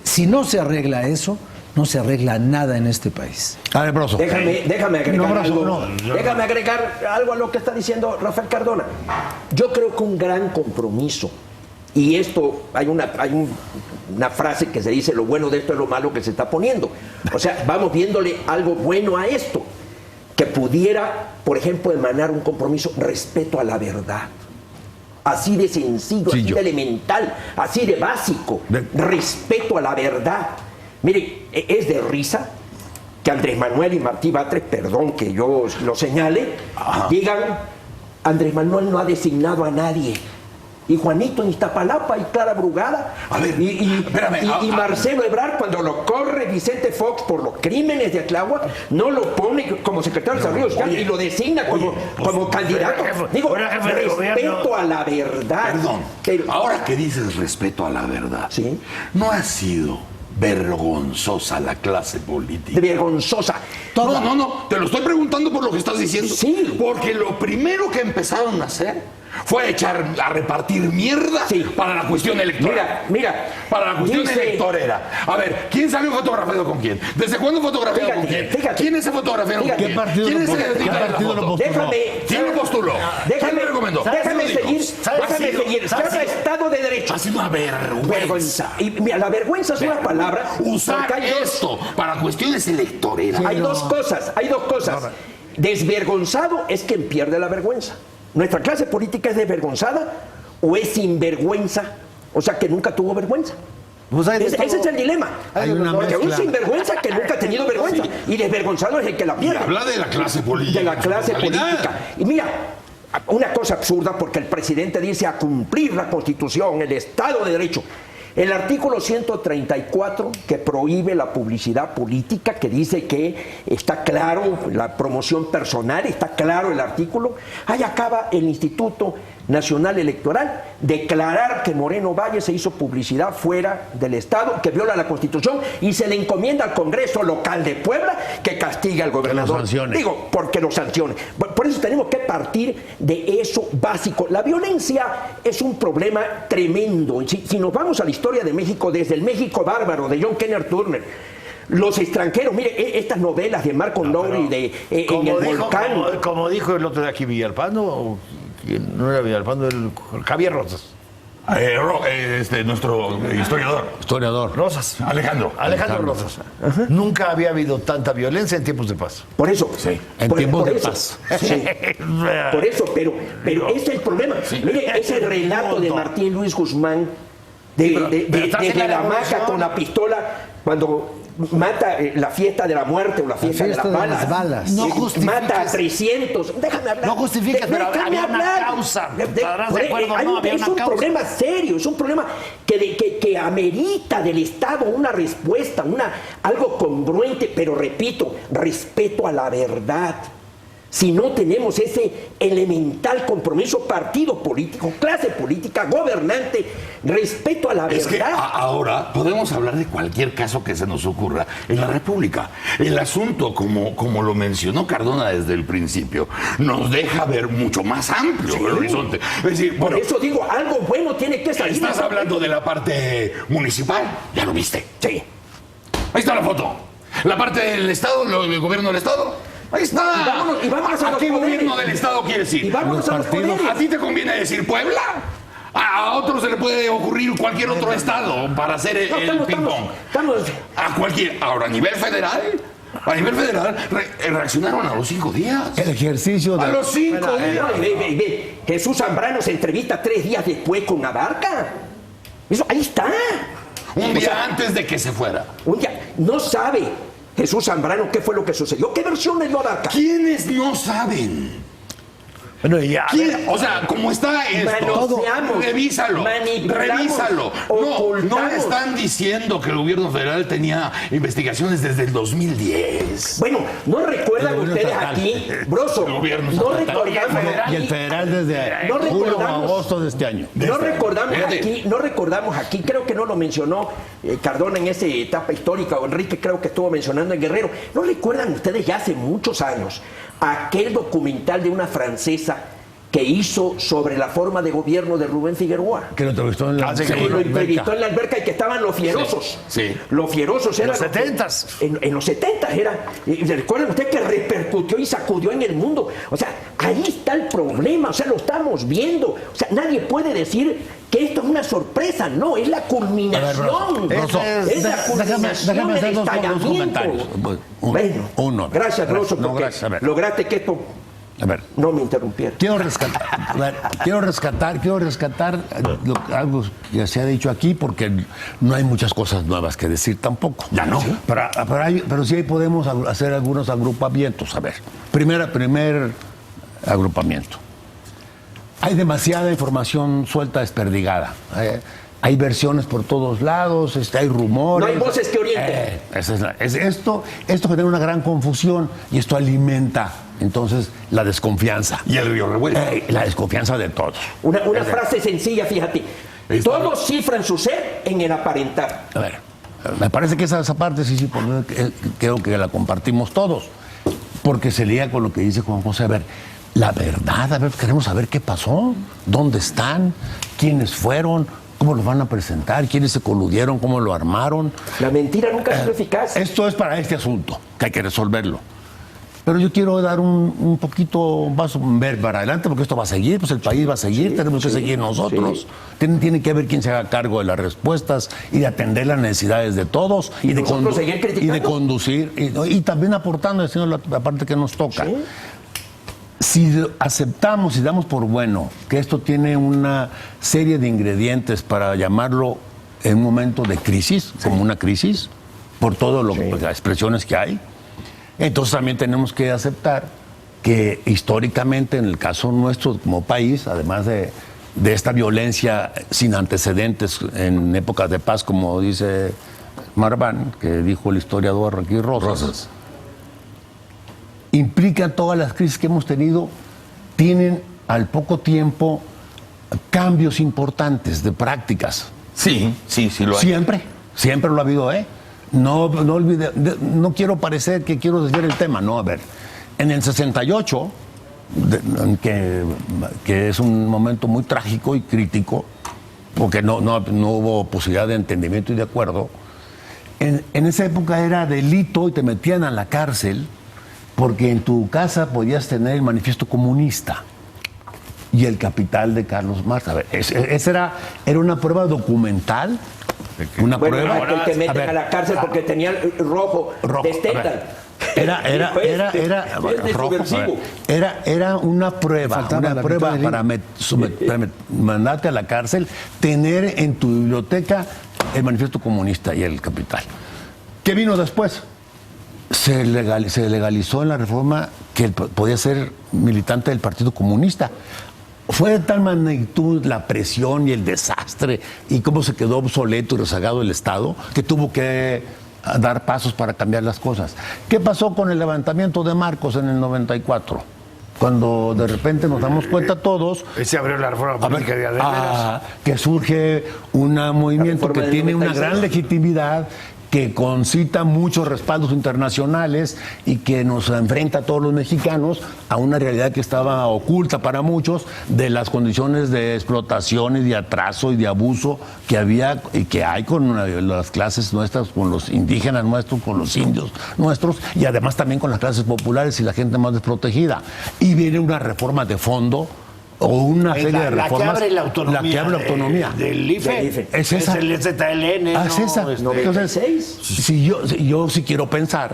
Si no se arregla eso, no se arregla nada en este país. A ver, Broso. Déjame agregar No, Broso, algo. no. Déjame agregar algo a lo que está diciendo Rafael Cardona. Yo creo que un gran compromiso, y esto hay una frase que se dice: lo bueno de esto es lo malo que se está poniendo. O sea, vamos viéndole algo bueno a esto, que pudiera, por ejemplo, emanar un compromiso: respeto a la verdad. Así de sencillo, así de elemental, así de básico. Respeto a la verdad. Mire, es de risa que Andrés Manuel y Martí Batres, perdón que yo lo señale, digan: Andrés Manuel no ha designado a nadie. Y Juanito en Iztapalapa, y Clara Brugada, y Marcelo Ebrard, cuando lo corre Vicente Fox por los crímenes de Atláhuac, no lo pone como secretario de Desarrollo Social y lo designa como candidato. Digo, respeto a la verdad. Perdón, ahora que dices respeto a la verdad, ¿no ha sido vergonzosa la clase política? Vergonzosa. No, te lo estoy preguntando por lo que estás diciendo. Sí. Porque lo primero que empezaron a hacer fue a repartir mierda para la cuestión electoral. Mira. Para la cuestión electorera. A ver, ¿quién salió fotografiado con quién? ¿Desde cuándo fotografiado con quién? ¿Quiénes se fotografiaron con quién? ¿Quién ¿Quién lo postuló? ¿Quién lo recomendó? Déjame seguir. Se llama Estado de Derecho. Ha sido una vergüenza. Y mira, la vergüenza es una palabra. Usar esto para cuestiones electoreras. Hay dos cosas. Desvergonzado es quien pierde la vergüenza. ¿Nuestra clase política es desvergonzada o es sinvergüenza? O sea, que nunca tuvo vergüenza. Ese es el dilema. Porque un sinvergüenza que nunca ha tenido vergüenza. Y desvergonzado es el que la pierde. Y habla de la clase política. De la clase política. Y mira, una cosa absurda, porque el presidente dice: a cumplir la Constitución, el Estado de Derecho. El artículo 134, que prohíbe la publicidad política, que dice que está claro la promoción personal, está claro el artículo. Ahí acaba el Instituto Nacional Electoral declarar que Moreno Valle se hizo publicidad fuera del Estado, que viola la Constitución, y se le encomienda al Congreso Local de Puebla que castigue al gobernador. Que lo sancione. Digo, porque lo sancione. Por eso tenemos que partir de eso básico. La violencia es un problema tremendo. Si nos vamos a la historia de México, desde el México bárbaro de John Kenneth Turner, los extranjeros, mire, estas novelas de Marco Lowry de En el Volcán. Como dijo el otro de aquí Villalpando, no era Villalpando, Javier Rosas. Nuestro historiador. Rosas. Alejandro Rosas. Nunca había habido tanta violencia en tiempos de paz. Por eso. Sí. En tiempos de paz. Sí. Por eso, pero ese es el problema. Mire, ese relato de Martín Luis Guzmán Desde la hamaca con la pistola, cuando mata la fiesta de la muerte o la fiesta de las balas. No mata a 300. Déjame hablar. No justifiques, pero Déjame había una causa. ¿Estarás de acuerdo? No, había una es un causa. problema serio, es un problema que amerita del Estado una respuesta, algo congruente, pero repito, respeto a la verdad. Si no tenemos ese elemental compromiso, partido político, clase política, gobernante, respeto a la verdad. Es que ahora podemos hablar de cualquier caso que se nos ocurra en la República. El asunto, como lo mencionó Cardona desde el principio, nos deja ver mucho más amplio el horizonte. Es decir, por eso digo, algo bueno tiene que salir. Estás hablando de la parte municipal, ya lo viste. Sí. Ahí está la foto. La parte del Estado, el gobierno del Estado. Ahí está. Y vámonos ¿A qué gobierno del Estado quieres ir? Y vámonos a los poderes. ¿A ti te conviene decir Puebla? A otros se le puede ocurrir cualquier otro estado para hacer el ping-pong. A cualquier. Ahora, a nivel federal, reaccionaron a los 5 días. El ejercicio de... A los 5 días. Jesús Zambrano se entrevista 3 días después con Abarca. Eso, ahí está. Un día antes de que se fuera. Un día. No sabe Jesús Zambrano qué fue lo que sucedió. ¿Qué versión le dio Abarca? ¿Quiénes no saben? Bueno, ya. O sea, como está esto, revísalo. No están diciendo que el gobierno federal tenía investigaciones desde el 2010. Bueno, ¿no recuerdan ustedes aquí, Broso? No recordamos. Y el federal desde julio o agosto de este año. No recordamos aquí, creo que no lo mencionó Cardona en esa etapa histórica, o Enrique creo que estuvo mencionando en Guerrero. ¿No recuerdan ustedes ya hace muchos años aquel documental de una francesa que hizo sobre la forma de gobierno de Rubén Figueroa? Que lo entrevistó en la alberca y que estaban los fierosos. Sí. Los fierosos eran... En los 70s. En los 70 era... Recuerden ustedes que repercutió y sacudió en el mundo. O sea, ahí está el problema. O sea, lo estamos viendo. O sea, nadie puede decir que esto es una sorpresa. No, es la culminación. Es la culminación déjame hacer del dos estallamiento. comentarios. Bueno, gracias, Rosso, porque lograste que esto... A ver, no me interrumpieron. Quiero rescatar algo que se ha dicho aquí, porque no hay muchas cosas nuevas que decir tampoco. Ya no. ¿Sí? Pero sí ahí podemos hacer algunos agrupamientos. A ver, primer agrupamiento. Hay demasiada información suelta, desperdigada. Hay versiones por todos lados, hay rumores. No hay voces que orienten. Esto genera una gran confusión y esto alimenta entonces la desconfianza. Y el río revuelto. La desconfianza de todos. Una frase sencilla, fíjate. Todos cifran su ser en el aparentar. A ver, me parece que esa parte sí, creo que la compartimos todos. Porque se liga con lo que dice Juan José. A ver, la verdad, queremos saber qué pasó, dónde están, quiénes fueron, cómo los van a presentar, quiénes se coludieron, cómo lo armaron. La mentira nunca es eficaz. Esto es para este asunto, que hay que resolverlo. Pero yo quiero dar un poquito, ver para adelante, porque esto va a seguir, pues el país va a seguir, tenemos que seguir nosotros. Tiene que haber quien se haga cargo de las respuestas y de atender las necesidades de todos y de conducir y también aportando, haciendo la parte que nos toca. ¿Sí? Si aceptamos y damos por bueno que esto tiene una serie de ingredientes para llamarlo en un momento de crisis, como una crisis, por todas las expresiones que hay, entonces también tenemos que aceptar que históricamente, en el caso nuestro como país, además de esta violencia sin antecedentes en épocas de paz, como dice Marván, que dijo el historiador aquí Rosas, implican todas las crisis que hemos tenido, tienen al poco tiempo cambios importantes de prácticas. Sí lo hay. Siempre lo ha habido, No olvide, no quiero parecer que quiero desviar el tema, no, a ver, en el 68, que es un momento muy trágico y crítico, porque no hubo posibilidad de entendimiento y de acuerdo, en esa época era delito y te metían a la cárcel porque en tu casa podías tener el manifiesto comunista y el Capital de Carlos Marx. A ver, esa era una prueba documental. Una prueba. Que te meten a la cárcel porque tenía el rojo de Stendhal. Era una prueba para mandarte a la cárcel, tener en tu biblioteca el Manifiesto Comunista y el Capital. ¿Qué vino después? Se legalizó en la reforma que él podía ser militante del Partido Comunista. Fue de tal magnitud la presión y el desastre y cómo se quedó obsoleto y rezagado el Estado que tuvo que dar pasos para cambiar las cosas. ¿Qué pasó con el levantamiento de Marcos en el 94? Cuando de repente nos damos cuenta todos... Se abrió la reforma política de Adeveras. Que surge un movimiento que tiene una gran legitimidad, que concita muchos respaldos internacionales y que nos enfrenta a todos los mexicanos a una realidad que estaba oculta para muchos de las condiciones de explotación y de atraso y de abuso que había y que hay con las clases nuestras, con los indígenas nuestros, con los indios nuestros y además también con las clases populares y la gente más desprotegida. Y viene una reforma de fondo o una serie de reformas. La que abre la autonomía. La que abre la autonomía. Del IFE. Es esa. Es el ZLN. Es esa. Entonces, yo sí quiero pensar,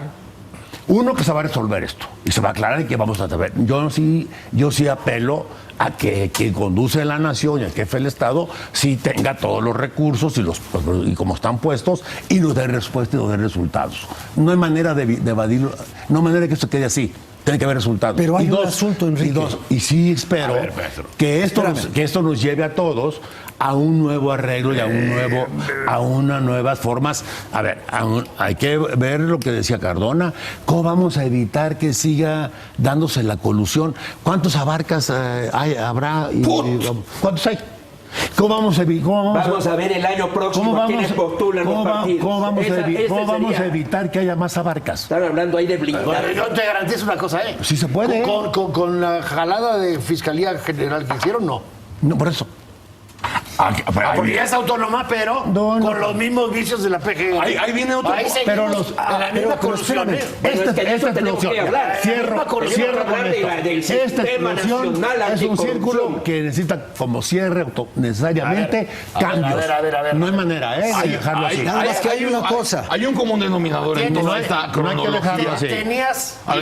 uno, que se va a resolver esto y se va a aclarar y que vamos a ver. Yo sí apelo a que quien conduce la nación y el jefe del Estado sí tenga todos los recursos y como están puestos y nos dé respuesta y nos dé resultados. No hay manera de evadirlo, no hay manera de que esto quede así. Tiene que haber resultados. Pero hay un asunto, Enrique. Y sí espero que esto nos lleve a todos a un nuevo arreglo y a unas nuevas formas. A ver, hay que ver lo que decía Cardona. ¿Cómo vamos a evitar que siga dándose la colusión? ¿Cuántos abarcas habrá? ¿Cuántos hay? ¿Cómo vamos a ver el año próximo a quienes postulan los partidos? ¿Cómo vamos a evitar que haya más abarcas? Están hablando ahí de blindar. Bueno, yo te garantizo una cosa, ¿eh? Sí se puede. Con la jalada de Fiscalía General que hicieron, no. No, por eso. Porque ya es autónoma, pero con los mismos vicios de la PGR. Ahí viene otro. Ahí pero la misma corrupción. Esta explosión. Cierro. Esta explosión es un círculo que necesita como cierre necesariamente cambios. A ver. No hay manera, de dejarlo así. Nada más que hay una cosa. Hay un común denominador en toda esta cronología.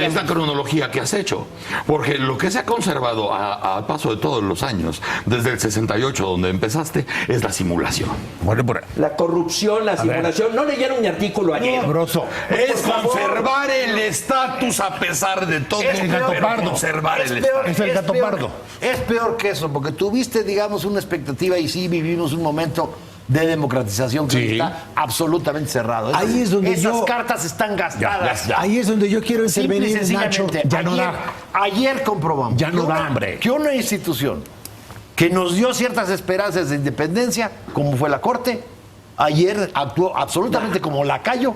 Esta cronología que has hecho. Porque lo que se ha conservado a paso de todos los años, desde el 68, donde empezaste, es la simulación. La corrupción, la simulación. No leyeron mi artículo ayer. Broso. Es conservar el estatus a pesar de todo. Es el gato pardo. Conservar el estatus. Es el gato pardo. Es peor que eso, porque tuviste, digamos, una expectativa y sí vivimos un momento de democratización que está absolutamente cerrado. Ahí es donde esas cartas están gastadas. Ahí es donde yo quiero intervenir, Nacho. Ya no da. Ayer comprobamos. Ya no da hambre. Que una institución que nos dio ciertas esperanzas de independencia, como fue la Corte, ayer actuó absolutamente como lacayo,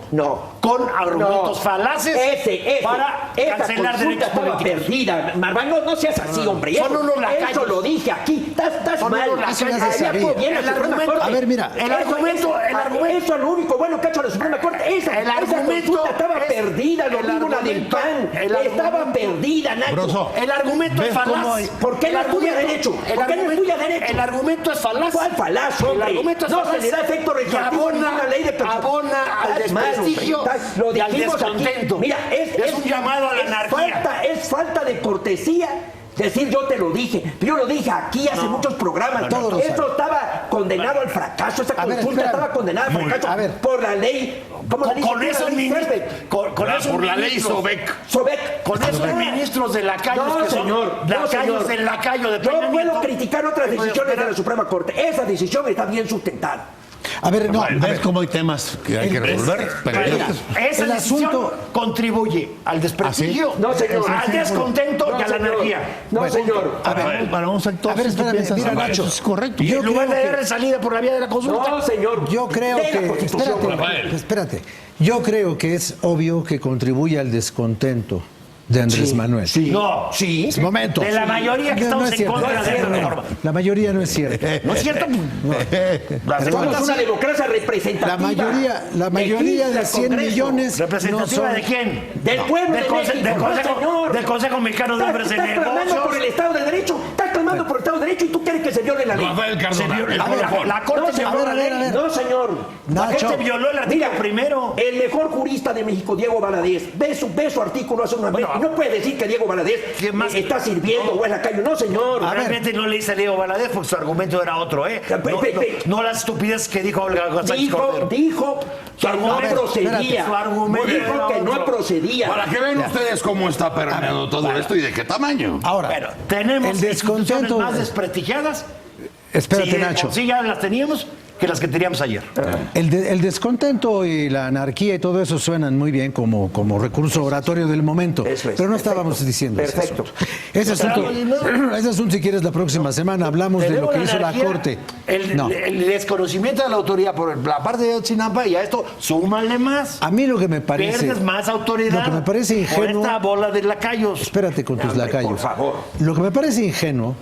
con argumentos falaces para cancelar derechos estaba políticos. perdida. Marván, no seas así, hombre. Son unos lacayos. Eso lo dije aquí. Estás mal. A ver, mira. El argumento. Eso es lo único bueno que ha hecho la Suprema Corte. Esa consulta estaba perdida. Lo mismo la del PAN. Estaba perdida, Nacho. El argumento es falaz. ¿Por qué no estudia derecho? ¿Por qué no estudia derecho? El argumento es falaz. ¿Cuál falaz, hombre? El argumento es falaz. No se le da efecto abona al desprestigio y al descontento. Mira, es un llamado a la anarquía. Es falta de cortesía decir yo te lo dije. Yo lo dije aquí hace muchos programas. Eso estaba condenado al fracaso. Esa consulta estaba condenada al fracaso por la ley. Con esos ministros. Por la ley Sobek. Con esos ministros de lacayos que son lacayos del lacayo de Peña Nieto. Yo puedo criticar otras decisiones de la Suprema Corte. Esa decisión está bien sustentada. A ver, ¿ves cómo hay temas que hay que resolver? Ese asunto contribuye al desprestigio, al descontento y a la anarquía. No, señor. A ver, para un sector. Mira, Nacho, es correcto. Y en lugar de darle salida por la vía de la consulta. No, señor. Yo creo que. Espérate. Yo creo que es obvio que contribuye al descontento de Andrés Manuel. No. Momento. De la mayoría que estamos en contra de esta reforma. La mayoría no es cierto. ¿No es cierto? Somos una democracia representativa. La mayoría de 100 millones. ¿Representativa de quién? Del pueblo de México, del Consejo Mexicano de Hombres de Negocios. Estás clamando por el Estado de Derecho. Estás clamando por el Estado de derecho y tú quieres que se viole la ley. Rafael Cardona, el A ver, colofón. la Corte No, violó la ley. a ver. No, señor. La Nacho, Corte violó el artículo primero. El mejor jurista de México, Diego Valadez, ve su artículo hace una vez. No puede decir que Diego Valadez está sirviendo o es lacayo. No, señor. Realmente no le hice a Diego Valadez porque su argumento era otro, ¿eh? No las estupideces que dijo Olga González Cordero. Dijo que no procedía. Su argumento dijo que no procedía. Para que vean ustedes cómo está permeando todo esto y de qué tamaño. Ahora, tenemos instituciones más desprestigiadas. Espérate, Nacho. Sí, ya las teníamos que las que teníamos ayer. El descontento y la anarquía y todo eso suenan muy bien como recurso oratorio del momento. Pero no estábamos diciendo perfecto. Ese asunto, si quieres, la próxima semana hablamos de lo que hizo la Corte. El desconocimiento de la autoridad por la parte de Ayotzinapa y a esto súmale más. A mí lo que me parece... Pierdes más autoridad. Lo que me parece ingenuo... Por esta bola de lacayos. Espérate con tus lacayos. Por favor. Lo que me parece ingenuo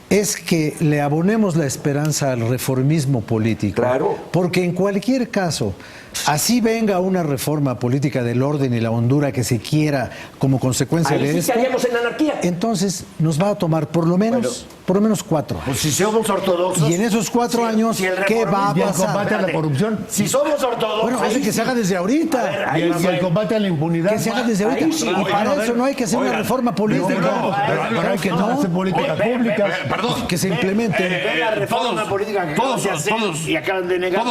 es que le abonemos la esperanza al reformismo político. Claro. Porque en cualquier caso, así venga una reforma política del orden y la hondura que se quiera como consecuencia de esto, estaríamos en anarquía. Entonces nos va a tomar por lo menos 4 años. Pues si somos ortodoxos. Y en esos 4 años, ¿qué va a ¿Y el pasar? combate a la corrupción? Si somos ortodoxos. Bueno, eso que se haga desde ahorita. ¿Y el combate a la impunidad? Que se haga desde ahorita. Y para eso no hay que hacer una reforma política. Pero hay que no hacer políticas públicas. Perdón. Que se implementen. La reforma política que todos, y acaban de negar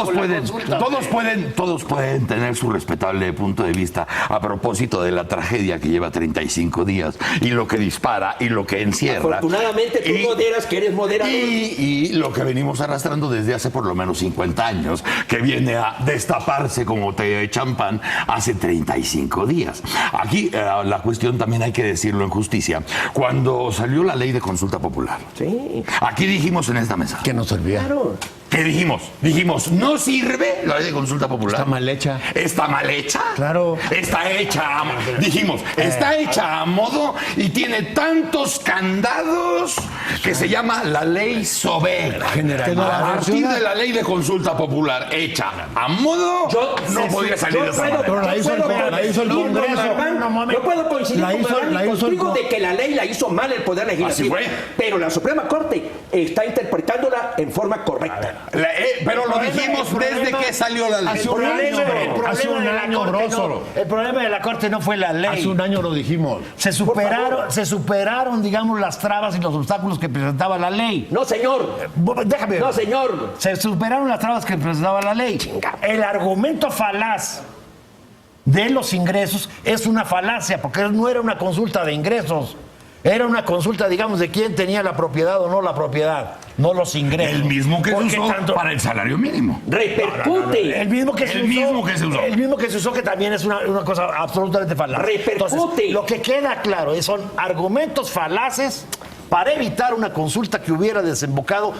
todos pueden tener su respetable punto de vista a propósito de la tragedia que lleva 35 días y lo que dispara y lo que encierra. Afortunadamente tú moderas, que eres moderador. Y lo que venimos arrastrando desde hace por lo menos 50 años, que viene a destaparse como botella de champán hace 35 días. Aquí la cuestión también hay que decirlo en justicia. Cuando salió la ley de consulta popular, aquí dijimos en esta mesa Que no servía. Claro. ¿qué dijimos? Dijimos, no sirve la ley de consulta popular. Está mal hecha. ¿Está mal hecha? Claro. Está hecha, dijimos, está hecha a modo y tiene tantos candados que se llama la ley Sober. A partir de la ley de consulta popular hecha a modo, no podía salir de esa manera. Pero la hizo el Congreso. Yo puedo coincidir La hizo- con la hizo el contigo co- de que la ley la hizo mal el Poder Legislativo. Así fue. Pero la Suprema Corte está interpretándola en forma correcta. Pero lo dijimos desde que salió la ley. Hace un año, Brósolo. El problema de la Corte no fue la ley. Hace un año lo dijimos. Se superaron, digamos, las trabas y los obstáculos que presentaba la ley. No, señor. Déjame. No, señor. Se superaron las trabas que presentaba la ley. El argumento falaz de los ingresos es una falacia, porque no era una consulta de ingresos. Era una consulta, digamos, de quién tenía la propiedad o no la propiedad, no los ingresos. El mismo que se Porque usó para el salario mínimo. Repercute. El mismo que se El mismo que se usó. El mismo que se usó, que también es una cosa absolutamente falaz. Repercute. Entonces, lo que queda claro son argumentos falaces para evitar una consulta que hubiera desembocado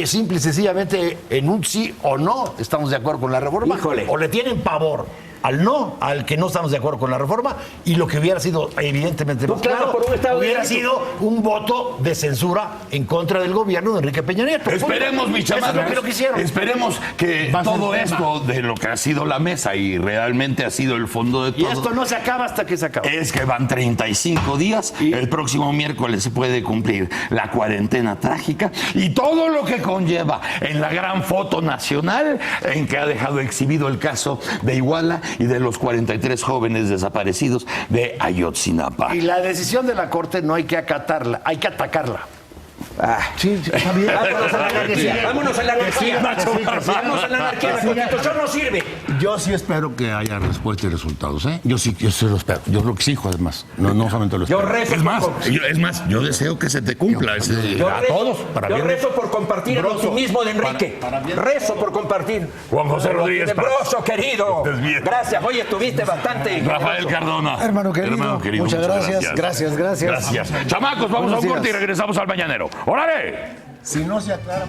simple y sencillamente en un sí o no estamos de acuerdo con la reforma. Híjole. O le tienen pavor al no, al que no estamos de acuerdo con la reforma, y lo que hubiera sido evidentemente más claro, claro, por un Estado de hubiera Derecho. sido un voto de censura en contra del gobierno de Enrique Peña Nieto. Esperemos, mis Eso es chamacos, lo que hicieron. esperemos que Va a ser todo tema. esto de lo que ha sido la mesa y realmente ha sido el fondo de Y todo, esto no se acaba hasta que se acabe. es que van 35 días, el próximo miércoles se puede cumplir la cuarentena trágica y todo lo que conlleva en la gran foto nacional en que ha dejado exhibido el caso de Iguala y de los 43 jóvenes desaparecidos de Ayotzinapa. Y la decisión de la Corte no hay que acatarla, hay que atacarla. Sí, está bien. Vámonos a la anarquía. Vámonos a la anarquía. Vamos a la anarquía. La Constitución no sirve. Yo sí espero que haya respuesta y resultados, ¿eh? Yo sí lo espero. Yo lo exijo, además. No solamente lo espero. Yo rezo. Es más, yo deseo que se te cumpla ese... Yo a rezo, todos, para yo bien. rezo por compartir el Broso, optimismo de Enrique. para bien. Rezo por compartir. Juan José Rodríguez Paz. Broso, querido. Estés bien. Gracias. Hoy estuviste bastante. Rafael Cardona. Hermano querido, muchas gracias. Gracias. Chamacos, vamos Buenos a un corte y días. regresamos al Mañanero. ¡Órale! Si no se aclara...